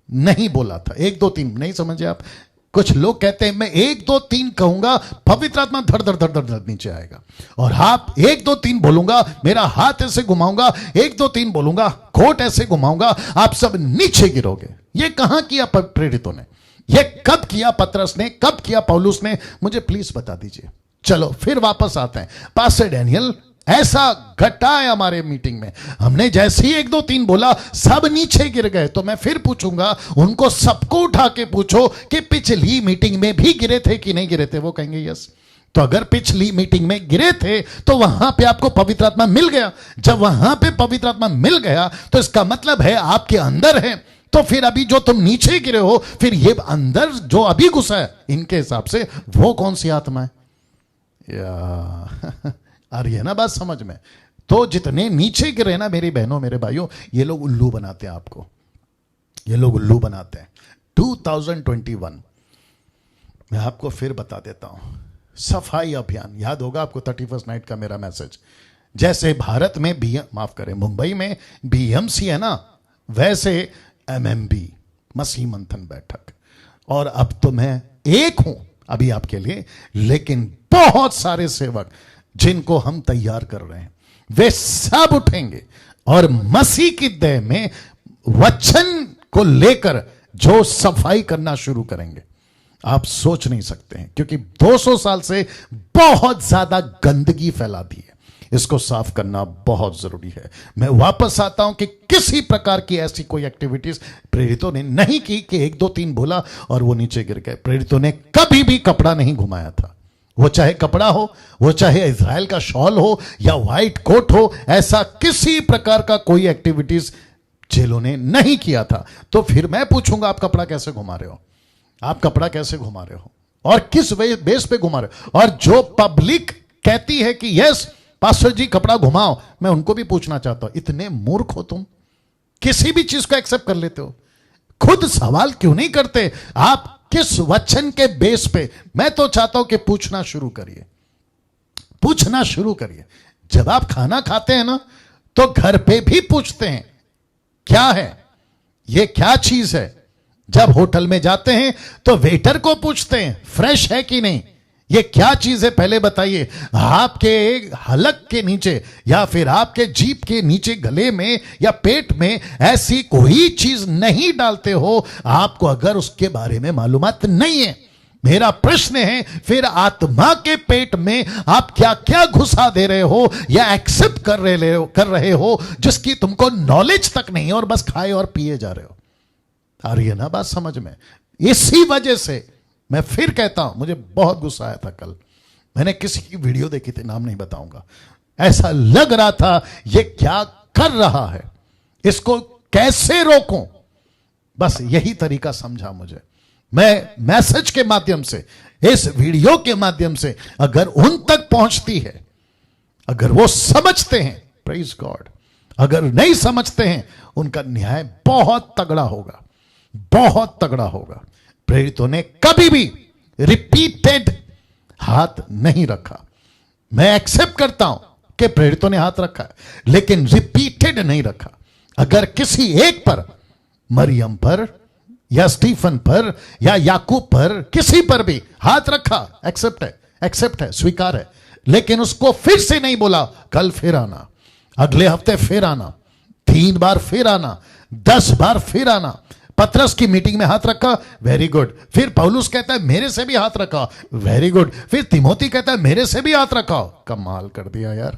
नहीं बोला था। 1 2 3 नहीं समझे आप? कुछ लोग कहते हैं मैं 1 2 3 कहूंगा, पवित्र आत्मा धड़ धड़ धड़ धड़ नीचे आएगा, और आप 1 2 3 बोलूंगा, मेरा हाथ ऐसे घुमाऊंगा, 1 2 3 बोलूंगा, कोट ऐसे घुमाऊंगा, आप सब नीचे गिरोगे। ये कहां किया प्रेरितों ने? ये कब किया पतरस ने, कब किया पौलुस ने? मुझे प्लीज बता दीजिए। चलो फिर वापस आते हैं। पास्टर डैनियल, ऐसा घटा है हमारे मीटिंग में, हमने जैसे ही 1 2 3 बोला सब नीचे गिर गए। तो मैं फिर पूछूंगा, उनको सबको उठा के पूछो कि पिछली मीटिंग में भी गिरे थे कि नहीं गिरे थे? वो कहेंगे यस। तो अगर पिछली मीटिंग में गिरे थे तो वहां पे आपको पवित्र आत्मा मिल गया। जब वहां पे पवित्र आत्मा मिल गया तो इसका मतलब है आपके अंदर है। तो फिर अभी जो तुम नीचे गिरे हो, फिर ये अंदर जो अभी घुसा है, इनके हिसाब से वो कौन सी आत्मा है? या आ रही है ना बात समझ में? तो जितने नीचे गिरे ना मेरी बहनों मेरे भाइयों, ये लोग उल्लू बनाते हैं आपको, ये लोग उल्लू बनाते हैं। 2021 मैं आपको फिर बता देता हूं, सफाई अभियान याद होगा आपको, 31st नाइट का मेरा मैसेज। जैसे भारत में माफ करें, मुंबई में बीएमसी है ना, वैसे एमएमबी मसीह मंथन बैठक। और अब तो मैं एक हूं अभी आपके लिए, लेकिन बहुत सारे सेवक जिनको हम तैयार कर रहे हैं, वे सब उठेंगे और मसीह की देह में वचन को लेकर जो सफाई करना शुरू करेंगे, आप सोच नहीं सकते हैं। क्योंकि 200 साल से बहुत ज्यादा गंदगी फैला दी है, इसको साफ करना बहुत जरूरी है। मैं वापस आता हूं कि किसी प्रकार की ऐसी कोई एक्टिविटीज प्रेरितों ने नहीं की कि 1 2 3 बोला और वो नीचे गिर गए। प्रेरितों ने कभी भी कपड़ा नहीं घुमाया था, वो चाहे कपड़ा हो, वो चाहे इज़राइल का शॉल हो या व्हाइट कोट हो, ऐसा किसी प्रकार का कोई एक्टिविटीज चेलों ने नहीं किया था। तो फिर मैं पूछूंगा, आप कपड़ा कैसे घुमा रहे हो? आप कपड़ा कैसे घुमा रहे हो और किस बेस पे घुमा रहे हो? और जो पब्लिक कहती है कि यस पास्टर जी कपड़ा घुमाओ, मैं उनको भी पूछना चाहता हूं, इतने मूर्ख हो तुम? किसी भी चीज को एक्सेप्ट कर लेते हो, खुद सवाल क्यों नहीं करते? आप किस वचन के बेस पे? मैं तो चाहता हूं कि पूछना शुरू करिए, पूछना शुरू करिए। जब आप खाना खाते हैं ना, तो घर पे भी पूछते हैं क्या है, ये क्या चीज है। जब होटल में जाते हैं तो वेटर को पूछते हैं फ्रेश है कि नहीं, ये क्या चीज है पहले बताइए। आपके हलक के नीचे या फिर आपके जीभ के नीचे, गले में या पेट में ऐसी कोई चीज नहीं डालते हो आपको अगर उसके बारे में मालूमात नहीं है। मेरा प्रश्न है, फिर आत्मा के पेट में आप क्या क्या घुसा दे रहे हो या एक्सेप्ट कर रहे हो जिसकी तुमको नॉलेज तक नहीं और बस खाए और पिए जा रहे हो? आ रही है ना बात समझ में? इसी वजह से मैं फिर कहता हूं, मुझे बहुत गुस्सा आया था कल, मैंने किसी की वीडियो देखी थी, नाम नहीं बताऊंगा। ऐसा लग रहा था ये क्या कर रहा है, इसको कैसे रोकूं, बस यही तरीका समझा मुझे। मैं मैसेज के माध्यम से, इस वीडियो के माध्यम से अगर उन तक पहुंचती है, अगर वो समझते हैं, प्रेज गॉड। अगर नहीं समझते हैं, उनका न्याय बहुत तगड़ा होगा, बहुत तगड़ा होगा। प्रेरितों ने कभी भी रिपीटेड हाथ नहीं रखा। मैं एक्सेप्ट करता हूं कि प्रेरितों ने हाथ रखा है, लेकिन रिपीटेड नहीं रखा। अगर किसी एक पर, मरियम पर या स्टीफन पर या याकूब पर, किसी पर भी हाथ रखा, एक्सेप्ट है, स्वीकार है, लेकिन उसको फिर से नहीं बोला कल फिर आना, अगले हफ्ते फिर आना, 3 बार फिर आना, 10 बार फिर आना। पतरस की मीटिंग में हाथ रखा, वेरी गुड। फिर पौलुस कहता है मेरे से भी हाथ रखा, वेरी गुड। फिर तिमोथी कहता है मेरे से भी हाथ रखा, कमाल कर दिया यार।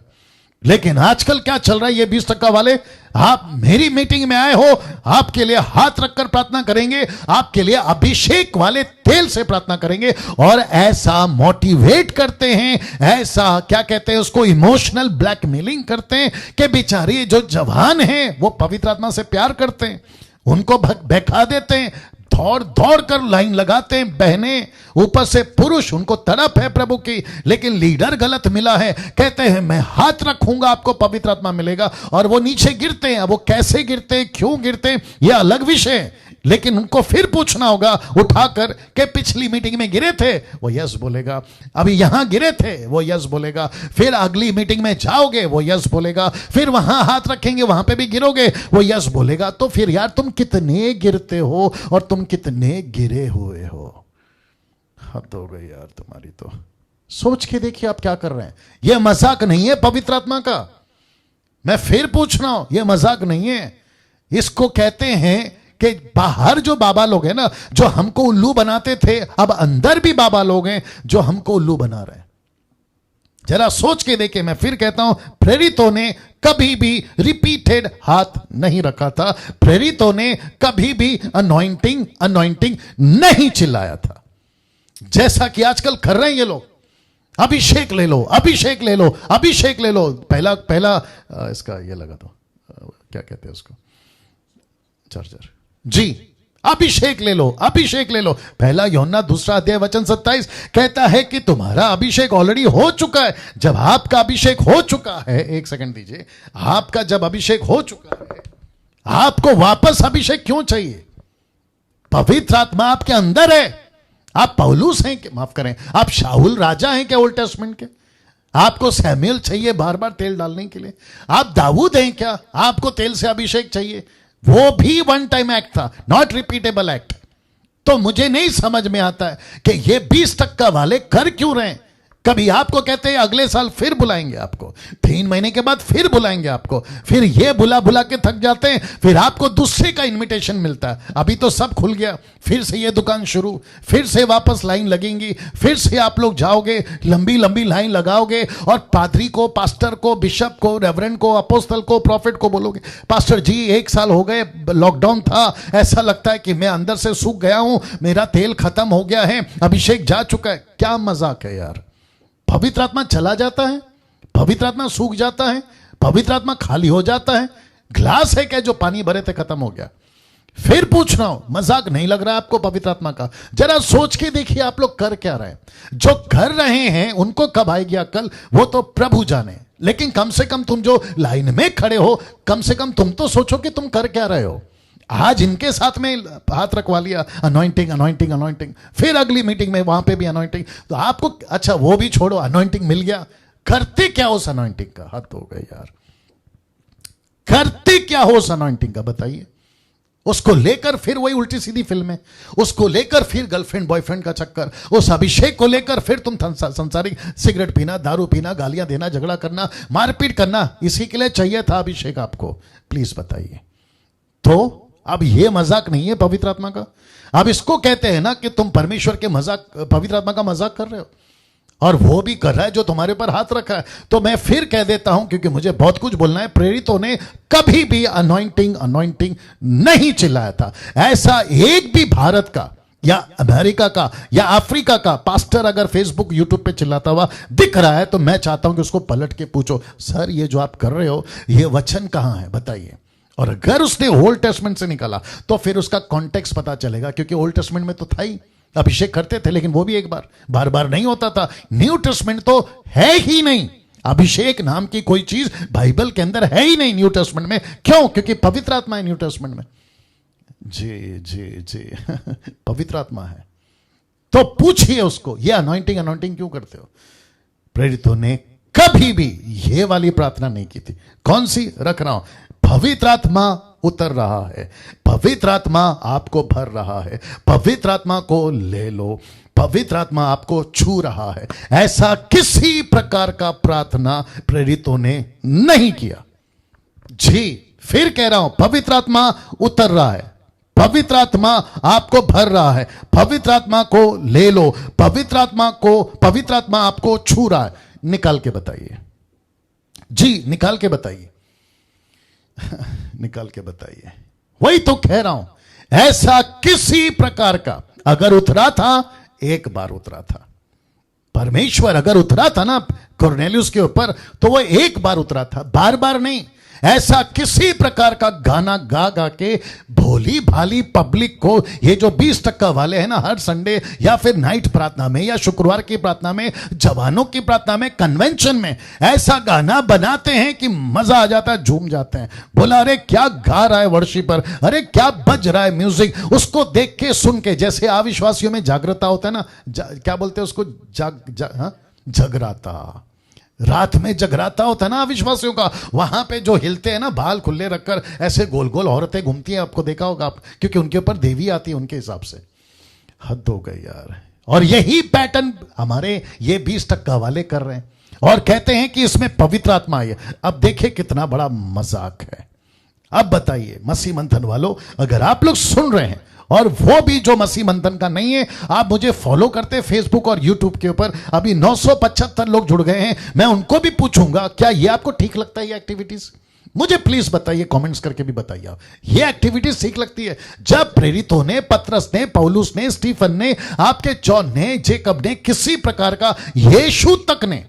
लेकिन आजकल क्या चल रहा है, ये 20% वाले, आप मेरी मीटिंग में आए हो, आपके लिए हाथ रखकर प्रार्थना करेंगे, आपके लिए अभिषेक वाले तेल से प्रार्थना करेंगे और ऐसा मोटिवेट करते हैं, ऐसा क्या कहते हैं उसको, इमोशनल ब्लैकमेलिंग करते हैं कि बेचारे जो जवान हैं वो पवित्र आत्मा से प्यार करते हैं, उनको बहका देते हैं, दौड़ दौड़ कर लाइन लगाते हैं बहनें, ऊपर से पुरुष, उनको तड़प है प्रभु की, लेकिन लीडर गलत मिला है, कहते हैं मैं हाथ रखूंगा आपको पवित्र आत्मा मिलेगा, और वो नीचे गिरते हैं। वो कैसे गिरते हैं, क्यों गिरते हैं, ये अलग विषय है, लेकिन उनको फिर पूछना होगा उठाकर कि पिछली मीटिंग में गिरे थे, वो यस बोलेगा। अभी यहां गिरे थे, वो यस बोलेगा। फिर अगली मीटिंग में जाओगे, वो यस बोलेगा। फिर वहां हाथ रखेंगे, वहां पे भी गिरोगे, वो यस बोलेगा। तो फिर यार तुम कितने गिरते हो और तुम कितने गिरे हुए हो? हद हो गई यार तुम्हारी। तो सोच के देखिए आप क्या कर रहे हैं। यह मजाक नहीं है पवित्र आत्मा का, मैं फिर पूछ रहा हूं, यह मजाक नहीं है। इसको कहते हैं कि बाहर जो बाबा लोग हैं ना, जो हमको उल्लू बनाते थे, अब अंदर भी बाबा लोग हैं जो हमको उल्लू बना रहे हैं। जरा सोच के देखिए। मैं फिर कहता हूं, प्रेरितों ने कभी भी रिपीटेड हाथ नहीं रखा था, प्रेरितों ने कभी भी अनॉइंटिंग नहीं चिल्लाया था, जैसा कि आजकल कर रहे हैं ये लोग। अभिषेक ले लो, अभिषेक ले लो, अभिषेक ले लो। पहला पहला इसका ये लगा दो, क्या कहते हैं उसको, चार्जर जी। अभिषेक ले लो, अभिषेक ले लो। पहला यूहन्ना 2:27 कहता है कि तुम्हारा अभिषेक ऑलरेडी हो चुका है। जब आपका अभिषेक हो चुका है, एक सेकंड दीजिए, आपका जब अभिषेक हो चुका है, आपको वापस अभिषेक क्यों चाहिए? पवित्र आत्मा आपके अंदर है। आप पौलुस हैं, माफ करें, आप शाऊल राजा हैं क्या ओल्ड टेस्टमेंट के? आपको सैमुएल चाहिए बार बार तेल डालने के लिए? आप दाऊद हैं क्या? आपको तेल से अभिषेक चाहिए? वो भी वन टाइम एक्ट था, नॉट रिपीटेबल एक्ट। तो मुझे नहीं समझ में आता है कि ये 20% वाले कर क्यों रहे हैं। कभी आपको कहते हैं अगले साल फिर बुलाएंगे आपको, 3 महीने के बाद फिर बुलाएंगे आपको, फिर ये बुला बुला के थक जाते हैं, फिर आपको दूसरे का इनविटेशन मिलता है। अभी तो सब खुल गया, फिर से ये दुकान शुरू, फिर से वापस लाइन लगेंगी, फिर से आप लोग जाओगे, लंबी लंबी लाइन लगाओगे और पादरी को, पास्टर को, बिशप को, रेवरेंड को, अपोस्तल को, प्रॉफिट को बोलोगे, पास्टर जी 1 साल हो गए, लॉकडाउन था, ऐसा लगता है कि मैं अंदर से सूख गया हूं, मेरा तेल खत्म हो गया है, अभिषेक जा चुका है। क्या मजाक है यार। पवित्र आत्मा चला जाता है, पवित्र आत्मा सूख जाता है, पवित्र आत्मा खाली हो जाता है। ग्लास है क्या जो पानी भरे थे खत्म हो गया? फिर पूछ रहा हूं, मजाक नहीं लग रहा है आपको पवित्र आत्मा का? जरा सोच के देखिए आप लोग कर क्या रहे हैं। जो कर रहे हैं उनको कब आएगी अकल, वो तो प्रभु जाने। लेकिन कम से कम तुम जो लाइन में खड़े हो, कम से कम तुम तो सोचो कि तुम कर क्या रहे हो। आज इनके साथ में हाथ रखवा लिया, अनॉइंटिंग अनॉइंटिंग अनॉइंटिंग, फिर अगली मीटिंग में वहां पे भी अनॉइंटिंग। तो आपको अच्छा वो भी छोड़ो, अनॉइंटिंग मिल गया, करते क्या हो उस अनॉइंटिंग का? हद हो गई यार, करते क्या हो उस अनॉइंटिंग का बताइए। उसको लेकर फिर वही उल्टी सीधी फिल्में, उसको लेकर फिर गर्लफ्रेंड बॉयफ्रेंड का चक्कर, उस अभिषेक को लेकर फिर तुम संसारिक सिगरेट पीना, दारू पीना, गालियां देना, झगड़ा करना, मारपीट करना। इसी के लिए चाहिए था अभिषेक आपको? प्लीज बताइए। तो अब ये मजाक नहीं है पवित्र आत्मा का। अब इसको कहते हैं ना कि तुम परमेश्वर के मजाक, पवित्र आत्मा का मजाक कर रहे हो, और वो भी कर रहा है जो तुम्हारे ऊपर हाथ रखा है। तो मैं फिर कह देता हूं, क्योंकि मुझे बहुत कुछ बोलना है, प्रेरितों ने कभी भी अनॉइंटिंग अनॉइंटिंग नहीं चिल्लाया था। ऐसा एक भी भारत का या अमेरिका का या अफ्रीका का पास्टर अगर फेसबुक यूट्यूब पे चिल्लाता हुआ दिख रहा है तो मैं चाहता हूं कि उसको पलट के पूछो, सर ये जो आप कर रहे हो ये वचन कहां है बताइए। और अगर उसने ओल्ड टेस्टमेंट से निकाला तो फिर उसका कॉन्टेक्स्ट पता चलेगा, क्योंकि ओल्ड टेस्टमेंट में तो था ही, अभिषेक करते थे, लेकिन वो भी एक बार, बार बार नहीं होता था। न्यू टेस्टमेंट तो है ही नहीं, अभिषेक नाम की कोई चीज बाइबल के अंदर है ही नहीं न्यू टेस्टमेंट में। क्यों? क्योंकि पवित्र आत्मा है न्यू टेस्टमेंट में। जी जी जी पवित्र आत्मा है। तो पूछिए उसको, ये अनॉइंटिंग अनॉइंटिंग क्यों करते हो? प्रेरितों ने कभी भी ये वाली प्रार्थना नहीं की थी। कौन सी? रख रहा हूं, पवित्र आत्मा उतर रहा है, पवित्र आत्मा आपको भर रहा है, पवित्र आत्मा को ले लो, पवित्र आत्मा आपको छू रहा है। ऐसा किसी प्रकार का प्रार्थना प्रेरितों ने नहीं किया। जी फिर कह रहा हूं, पवित्र आत्मा उतर रहा है, पवित्र आत्मा आपको भर रहा है, पवित्र आत्मा को ले लो, पवित्र आत्मा आपको छू रहा है। निकाल के बताइए जी, निकाल के बताइए निकाल के बताइए। वही तो कह रहा हूं, ऐसा किसी प्रकार का अगर उतरा था, एक बार उतरा था। परमेश्वर अगर उतरा था ना कुरनेलियुस के ऊपर, तो वो एक बार उतरा था, बार बार नहीं। ऐसा किसी प्रकार का गाना गा गा के भोली भाली पब्लिक को, ये जो 20% वाले हैं ना, हर संडे या फिर नाइट प्रार्थना में या शुक्रवार की प्रार्थना में, जवानों की प्रार्थना में, कन्वेंशन में ऐसा गाना बनाते हैं कि मजा आ जाता है, झूम जाते हैं। बोला अरे क्या गा रहा है वर्शिपर, अरे क्या बज रहा है म्यूजिक। उसको देख के सुन के, जैसे अविश्वासियों में जागृता होता है ना, क्या बोलते हैं उसको, जगराता, रात में जगराता होता है ना अविश्वासियों का, वहां पे जो हिलते हैं ना बाल खुले रखकर, ऐसे गोल गोल औरतें घूमती हैं, आपको देखा होगा आप, क्योंकि उनके ऊपर देवी आती है उनके हिसाब से। हद हो गई यार। और यही पैटर्न हमारे ये 20% वाले कर रहे हैं और कहते हैं कि इसमें पवित्र आत्मा आई है। अब देखिए कितना बड़ा मजाक है। अब बताइए मसीह मंथन वालों, अगर आप लोग सुन रहे हैं और वो भी जो मसीह मंथन का नहीं है, आप मुझे फॉलो करते फेसबुक और यूट्यूब के ऊपर, अभी 975 लोग जुड़ गए हैं। मैं उनको भी पूछूंगा क्या ये आपको ठीक लगता है ये एक्टिविटीज? मुझे प्लीज बताइए, कमेंट्स करके भी बताइए आप, ये एक्टिविटी ठीक लगती है? जब प्रेरितों ने, पतरस ने, पौलुस ने, स्टीफन ने, आपके जॉन ने, जेकब ने, किसी प्रकार का, यीशु तक ने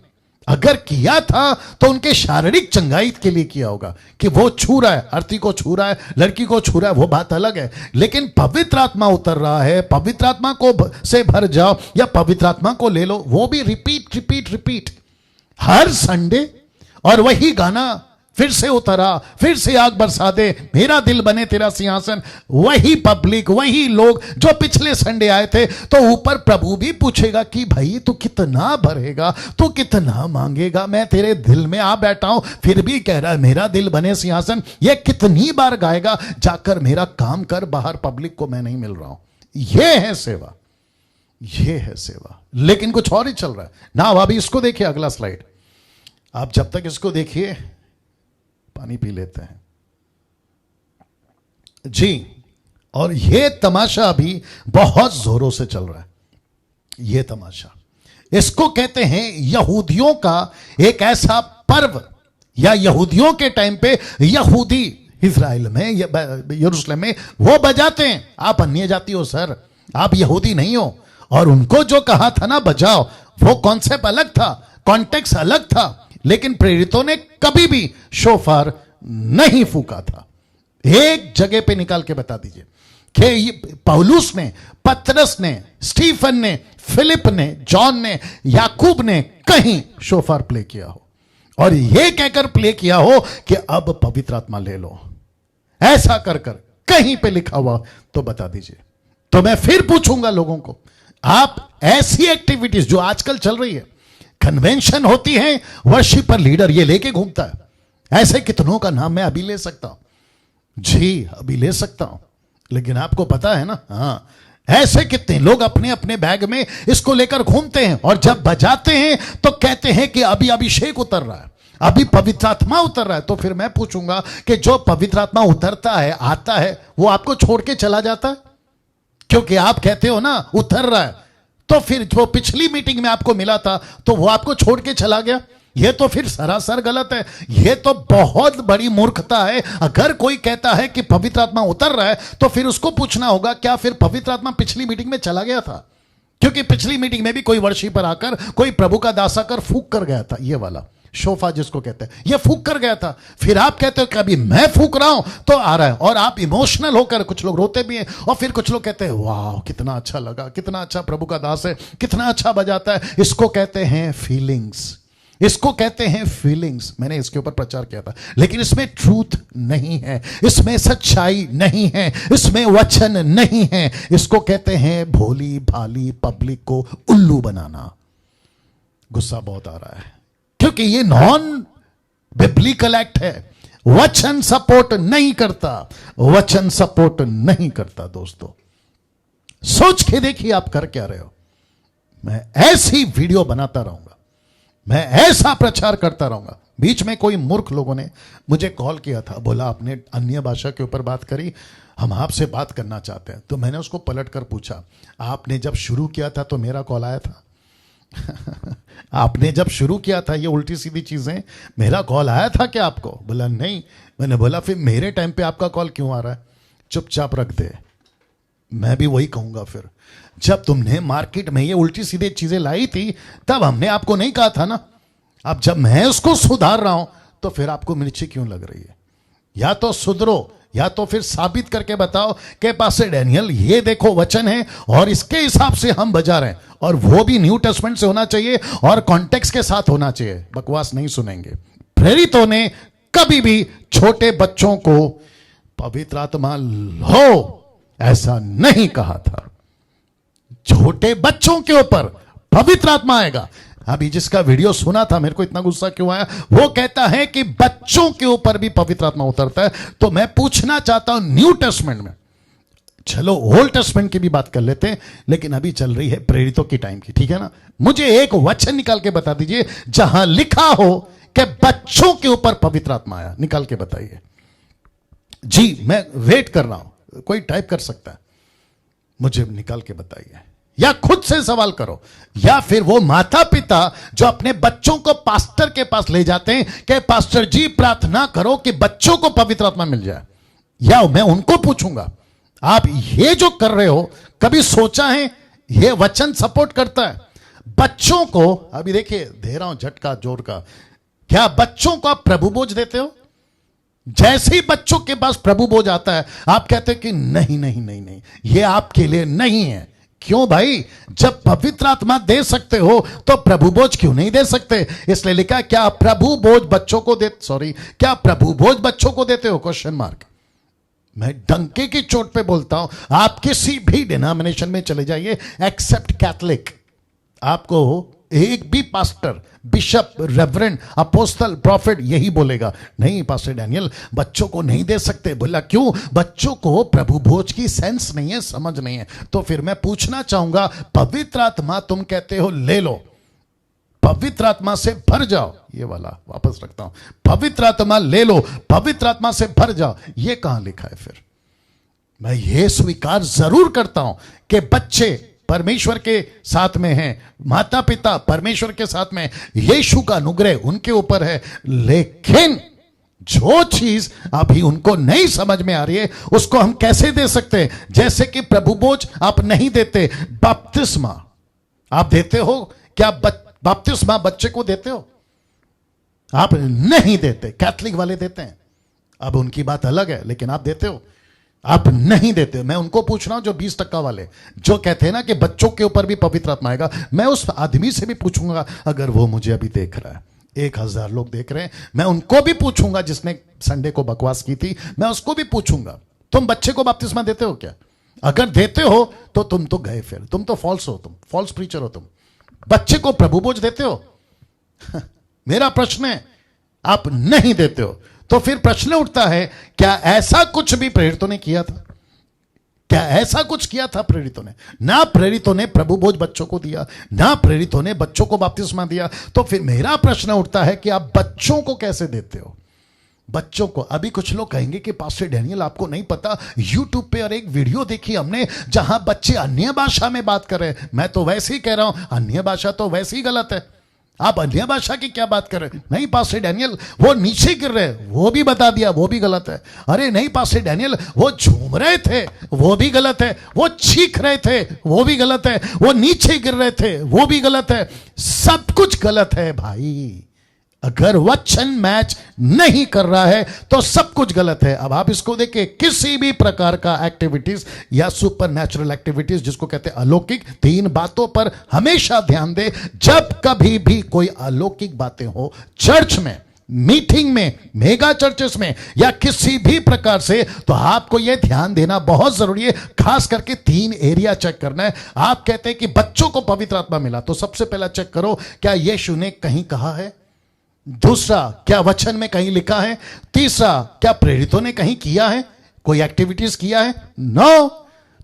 अगर किया था तो उनके शारीरिक चंगाई के लिए किया होगा कि वो छू रहा है, आरती को छू रहा है, लड़की को छू रहा है, वो बात अलग है। लेकिन पवित्र आत्मा उतर रहा है, पवित्र आत्मा को से भर जाओ या पवित्र आत्मा को ले लो, वो भी रिपीट रिपीट रिपीट हर संडे, और वही गाना फिर से उतरा, फिर से आग बरसा दे, मेरा दिल बने तेरा सिंहासन, वही पब्लिक, वही लोग जो पिछले संडे आए थे। तो ऊपर प्रभु भी पूछेगा कि भाई तू कितना भरेगा, तू कितना मांगेगा, मैं तेरे दिल में आ बैठा हूं, फिर भी कह रहा है मेरा दिल बने सिंहासन। ये कितनी बार गाएगा? जाकर मेरा काम कर, बाहर पब्लिक को मैं नहीं मिल रहा हूं। ये है सेवा, ये है सेवा। लेकिन कुछ और ही चल रहा है ना। अब अभी इसको देखिए, अगला स्लाइड। आप जब तक इसको देखिए, पानी पी लेते हैं जी। और ये तमाशा अभी बहुत जोरों से चल रहा है। ये तमाशा, इसको कहते हैं यहूदियों का एक ऐसा पर्व, या यहूदियों के टाइम पे यहूदी इज़राइल में, यरूशलेम में वो बजाते हैं। आप अन्य जाति हो सर, आप यहूदी नहीं हो। और उनको जो कहा था ना बजाओ, वो कॉन्सेप्ट अलग था, कॉन्टेक्स्ट अलग था। लेकिन प्रेरितों ने कभी भी शोफार नहीं फूका था। एक जगह पे निकाल के बता दीजिए कि पौलुस ने, पतरस ने, स्टीफन ने, फिलिप ने, जॉन ने, याकूब ने कहीं शोफार प्ले किया हो और यह कहकर प्ले किया हो कि अब पवित्र आत्मा ले लो, ऐसा कर कर कहीं पे लिखा हुआ तो बता दीजिए। तो मैं फिर पूछूंगा लोगों को, आप ऐसी एक्टिविटीज जो आजकल चल रही है, कन्वेंशन होती है, वर्शिपर लीडर ये लेके घूमता है, ऐसे कितनों का नाम मैं अभी ले सकता हूं जी, अभी ले सकता हूं। लेकिन आपको पता है ना, हाँ, ऐसे कितने लोग अपने अपने बैग में इसको लेकर घूमते हैं और जब बजाते हैं तो कहते हैं कि अभी अभिषेक उतर रहा है, अभी पवित्र आत्मा उतर रहा है। तो फिर मैं पूछूंगा कि जो पवित्र आत्मा उतरता है, आता है, वो आपको छोड़ के चला जाता है? क्योंकि आप कहते हो ना उतर रहा है, तो फिर जो पिछली मीटिंग में आपको मिला था तो वो आपको छोड़ के चला गया? ये तो फिर सरासर गलत है। ये तो बहुत बड़ी मूर्खता है। अगर कोई कहता है कि पवित्र आत्मा उतर रहा है तो फिर उसको पूछना होगा क्या फिर पवित्र आत्मा पिछली मीटिंग में चला गया था? क्योंकि पिछली मीटिंग में भी कोई वर्शिपर आकर, कोई प्रभु का दास आकर फूंक कर गया था, ये वाला शोफा जिसको कहते हैं, ये फूंक कर गया था। फिर आप कहते हो कि अभी मैं फूंक रहा हूं तो आ रहा है, और आप इमोशनल होकर, कुछ लोग रोते भी हैं, और फिर कुछ लोग कहते हैं वाह कितना अच्छा लगा, कितना अच्छा प्रभु का दास है, कितना अच्छा बजाता है। इसको कहते हैं फीलिंग्स, इसको कहते हैं फीलिंग्स। मैंने इसके ऊपर प्रचार किया था, लेकिन इसमें ट्रूथ नहीं है, इसमें सच्चाई नहीं है, इसमें वचन नहीं है। इसको कहते हैं भोली भाली पब्लिक को उल्लू बनाना। गुस्सा बहुत आ रहा है क्योंकि ये नॉन बिब्लिकल एक्ट है। वचन सपोर्ट नहीं करता, वचन सपोर्ट नहीं करता। दोस्तों सोच के देखिए आप कर क्या रहे हो। मैं ऐसी वीडियो बनाता रहूंगा, मैं ऐसा प्रचार करता रहूंगा। बीच में कोई मूर्ख लोगों ने मुझे कॉल किया था, बोला आपने अन्य भाषा के ऊपर बात करी, हम आपसे बात करना चाहते हैं। तो मैंने उसको पलट कर पूछा, आपने जब शुरू किया था तो मेरा कॉल आया था? आपने जब शुरू किया था ये उल्टी सीधी चीजें, मेरा कॉल आया था क्या आपको? बोला नहीं। मैंने बोला फिर मेरे टाइम पे आपका कॉल क्यों आ रहा है? चुपचाप रख दे। मैं भी वही कहूंगा, फिर जब तुमने मार्केट में ये उल्टी सीधी चीजें लाई थी तब हमने आपको नहीं कहा था ना? अब जब मैं उसको सुधार रहा हूं तो फिर आपको मिर्ची क्यों लग रही है? या तो सुधरो, या तो फिर साबित करके बताओ कि पास्टर डैनियल ये देखो वचन है और इसके हिसाब से हम बजा रहे हैं, और वो भी न्यू टेस्टमेंट से होना चाहिए और कॉन्टेक्स्ट के साथ होना चाहिए। बकवास नहीं सुनेंगे। प्रेरितों ने कभी भी छोटे बच्चों को पवित्र आत्मा लो ऐसा नहीं कहा था। छोटे बच्चों के ऊपर पवित्र आत्मा आएगा। अभी जिसका वीडियो सुना था, मेरे को इतना गुस्सा क्यों आया, वो कहता है कि बच्चों के ऊपर भी पवित्र आत्मा उतरता है। तो मैं पूछना चाहता हूं न्यू टेस्टमेंट में, चलो ओल्ड टेस्टमेंट की भी बात कर लेते हैं, लेकिन अभी चल रही है प्रेरितों की टाइम की, ठीक है ना? मुझे एक वचन निकाल के बता दीजिए जहां लिखा हो कि बच्चों के ऊपर पवित्र आत्मा आया। निकाल के बताइए जी, मैं वेट कर रहा हूं, कोई टाइप कर सकता है, मुझे निकाल के बताइए। या खुद से सवाल करो, या फिर वो माता पिता जो अपने बच्चों को पास्टर के पास ले जाते हैं कि पास्टर जी प्रार्थना करो कि बच्चों को पवित्र आत्मा मिल जाए, या मैं उनको पूछूंगा आप ये जो कर रहे हो कभी सोचा है ये वचन सपोर्ट करता है बच्चों को? अभी देखिए दे रहा हूं झटका जोर का, क्या बच्चों को आप प्रभु बोझ देते हो? जैसे ही बच्चों के पास प्रभु बोझ आता है आप कहते हैं कि नहीं नहीं नहीं नहीं ये आपके लिए नहीं है। क्यों भाई? जब पवित्र आत्मा दे सकते हो तो प्रभु बोझ क्यों नहीं दे सकते? इसलिए लिखा क्या प्रभु बोझ बच्चों को क्या प्रभु बोझ बच्चों को देते हो? Question mark. मैं डंके की चोट पे बोलता हूं, आप किसी भी डिनोमिनेशन में चले जाइए एक्सेप्ट कैथलिक, आपको एक भी pastor, bishop, reverend, apostle, profit यही बोलेगा नहीं पास्टर डैनियल बच्चों को नहीं दे सकते। बोला क्यों? बच्चों को प्रभु भोज की सेंस नहीं है, समझ नहीं है। तो फिर मैं पूछना चाहूंगा, पवित्र आत्मा तुम कहते हो ले लो, पवित्र आत्मा से भर जाओ, ये वाला वापस रखता हूं, पवित्र आत्मा ले लो, पवित्र आत्मा से भर जाओ, ये कहां लिखा है? फिर मैं ये स्वीकार जरूर करता हूं कि बच्चे परमेश्वर के साथ में हैं, माता पिता परमेश्वर के साथ में, यीशु का अनुग्रह उनके ऊपर है, लेकिन जो चीज अभी उनको नहीं समझ में आ रही है उसको हम कैसे दे सकते हैं? जैसे कि प्रभु बोझ आप नहीं देते, बपतिस्मा आप देते हो क्या? बपतिस्मा बच्चे को देते हो? आप नहीं देते, कैथलिक वाले देते हैं, अब उनकी बात अलग है, लेकिन आप देते हो? आप नहीं देते। मैं उनको पूछ रहा हूं जो 20% वाले जो कहते हैं ना कि बच्चों के ऊपर भी पवित्र आत्मा आएगा, मैं उस आदमी से भी पूछूंगा अगर वो मुझे अभी देख रहा है, 1000 लोग देख रहे हैं, मैं उनको भी पूछूंगा जिसने संडे को बकवास की थी, मैं उसको भी पूछूंगा तुम बच्चे को बपतिस्मा देते हो क्या? अगर देते हो तो तुम तो गए, फिर तुम तो फॉल्स हो, तुम फॉल्स प्रीचर हो। तुम बच्चे को प्रभु बोझ देते हो? मेरा प्रश्न है आप नहीं देते हो, तो फिर प्रश्न उठता है क्या ऐसा कुछ भी प्रेरितों ने किया था? क्या ऐसा कुछ किया था प्रेरितों ने? ना प्रेरितों ने प्रभु बोझ बच्चों को दिया, ना प्रेरितों ने बच्चों को बपतिस्मा दिया। तो फिर मेरा प्रश्न उठता है कि आप बच्चों को कैसे देते हो? बच्चों को अभी कुछ लोग कहेंगे कि पास्टर डैनियल आपको नहीं पता, यूट्यूब पे और एक वीडियो देखी हमने जहां बच्चे अन्य भाषा में बात कर रहे हैं। मैं तो वैसे ही कह रहा हूं अन्य भाषा तो वैसे ही गलत है, आप अन्य भाषा की क्या बात कर रहे हैं? नहीं पास्टर डैनियल वो नीचे गिर रहे, वो भी बता दिया, वो भी गलत है। अरे नहीं पास्टर डैनियल वो झूम रहे थे, वो भी गलत है। वो चीख रहे थे, वो भी गलत है। वो नीचे गिर रहे थे, वो भी गलत है। सब कुछ गलत है भाई। अगर वचन मैच नहीं कर रहा है तो सब कुछ गलत है। अब आप इसको देखिए, किसी भी प्रकार का एक्टिविटीज या सुपर नेचुरल एक्टिविटीज जिसको कहते हैं अलौकिक, 3 बातों पर हमेशा ध्यान दे। जब कभी भी कोई अलौकिक बातें हो चर्च में, मीटिंग में, मेगा चर्चेस में या किसी भी प्रकार से, तो आपको यह ध्यान देना बहुत जरूरी है। खास करके 3 एरिया चेक करना है। आप कहते हैं कि बच्चों को पवित्र आत्मा मिला, तो सबसे पहला चेक करो क्या यीशु ने कहीं कहा है? दूसरा, क्या वचन में कहीं लिखा है? तीसरा, क्या प्रेरितों ने कहीं किया है, कोई एक्टिविटीज किया है? नो।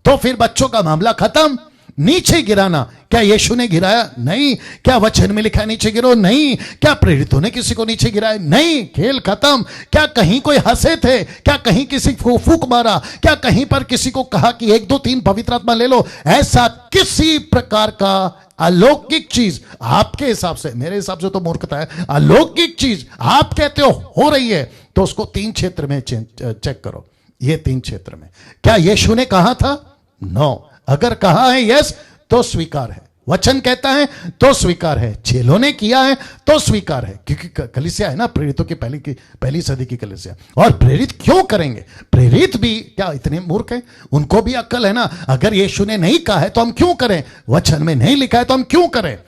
तो फिर बच्चों का मामला खत्म। नीचे गिराना, क्या यीशु ने गिराया? नहीं। क्या वचन में लिखा है नीचे गिरो? नहीं। क्या प्रेरितों ने किसी को नीचे गिराया? नहीं। खेल खत्म। क्या कहीं कोई हंसे थे? क्या कहीं किसी को फूंक मारा? क्या कहीं पर किसी को कहा कि 1 2 3 पवित्र आत्मा ले लो? ऐसा किसी प्रकार का अलौकिक चीज आपके हिसाब से, मेरे हिसाब से तो मूर्खता है। अलौकिक चीज आप कहते हो रही है, तो उसको 3 क्षेत्र में चेक करो। ये 3 क्षेत्र में क्या यीशु ने कहा था? नो। अगर कहा है यस तो स्वीकार है। वचन कहता है तो स्वीकार है। चेलों ने किया है तो स्वीकार है, क्योंकि कलीसिया है ना प्रेरितों की पहली सदी की कलीसिया। और प्रेरित क्यों करेंगे? प्रेरित भी क्या इतने मूर्ख हैं? उनको भी अक्ल है ना। अगर यीशु ने नहीं कहा है तो हम क्यों करें? वचन में नहीं लिखा है तो हम क्यों करें?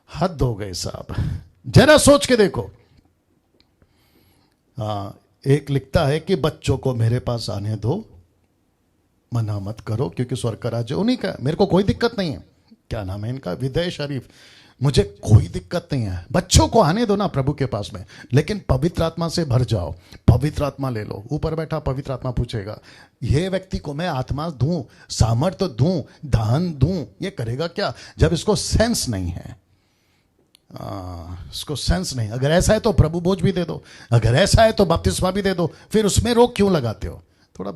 हद हो गए साहब। जरा सोच के देखो। एक लिखता है कि बच्चों को मेरे पास आने दो, मना मत करो क्योंकि स्वर्ग का राज्य उन्हीं का है। मेरे को कोई दिक्कत नहीं है। क्या नाम है इनका? विदय शरीफ। मुझे कोई दिक्कत नहीं है, बच्चों को आने दो ना प्रभु के पास में, लेकिन पवित्र आत्मा से भर जाओ। पवित्र आत्मा ले लो। ऊपर बैठा पवित्र आत्मा पूछेगा, ये व्यक्ति को मैं आत्मा दूं, सामर्थ्य दूं, दान दूं, ये करेगा क्या जब इसको सेंस नहीं है? इसको सेंस नहीं। अगर ऐसा है तो प्रभु बोझ भी दे दो, अगर ऐसा है तो बपतिस्मा भी दे दो। फिर उसमें रोक क्यों लगाते हो? थोड़ा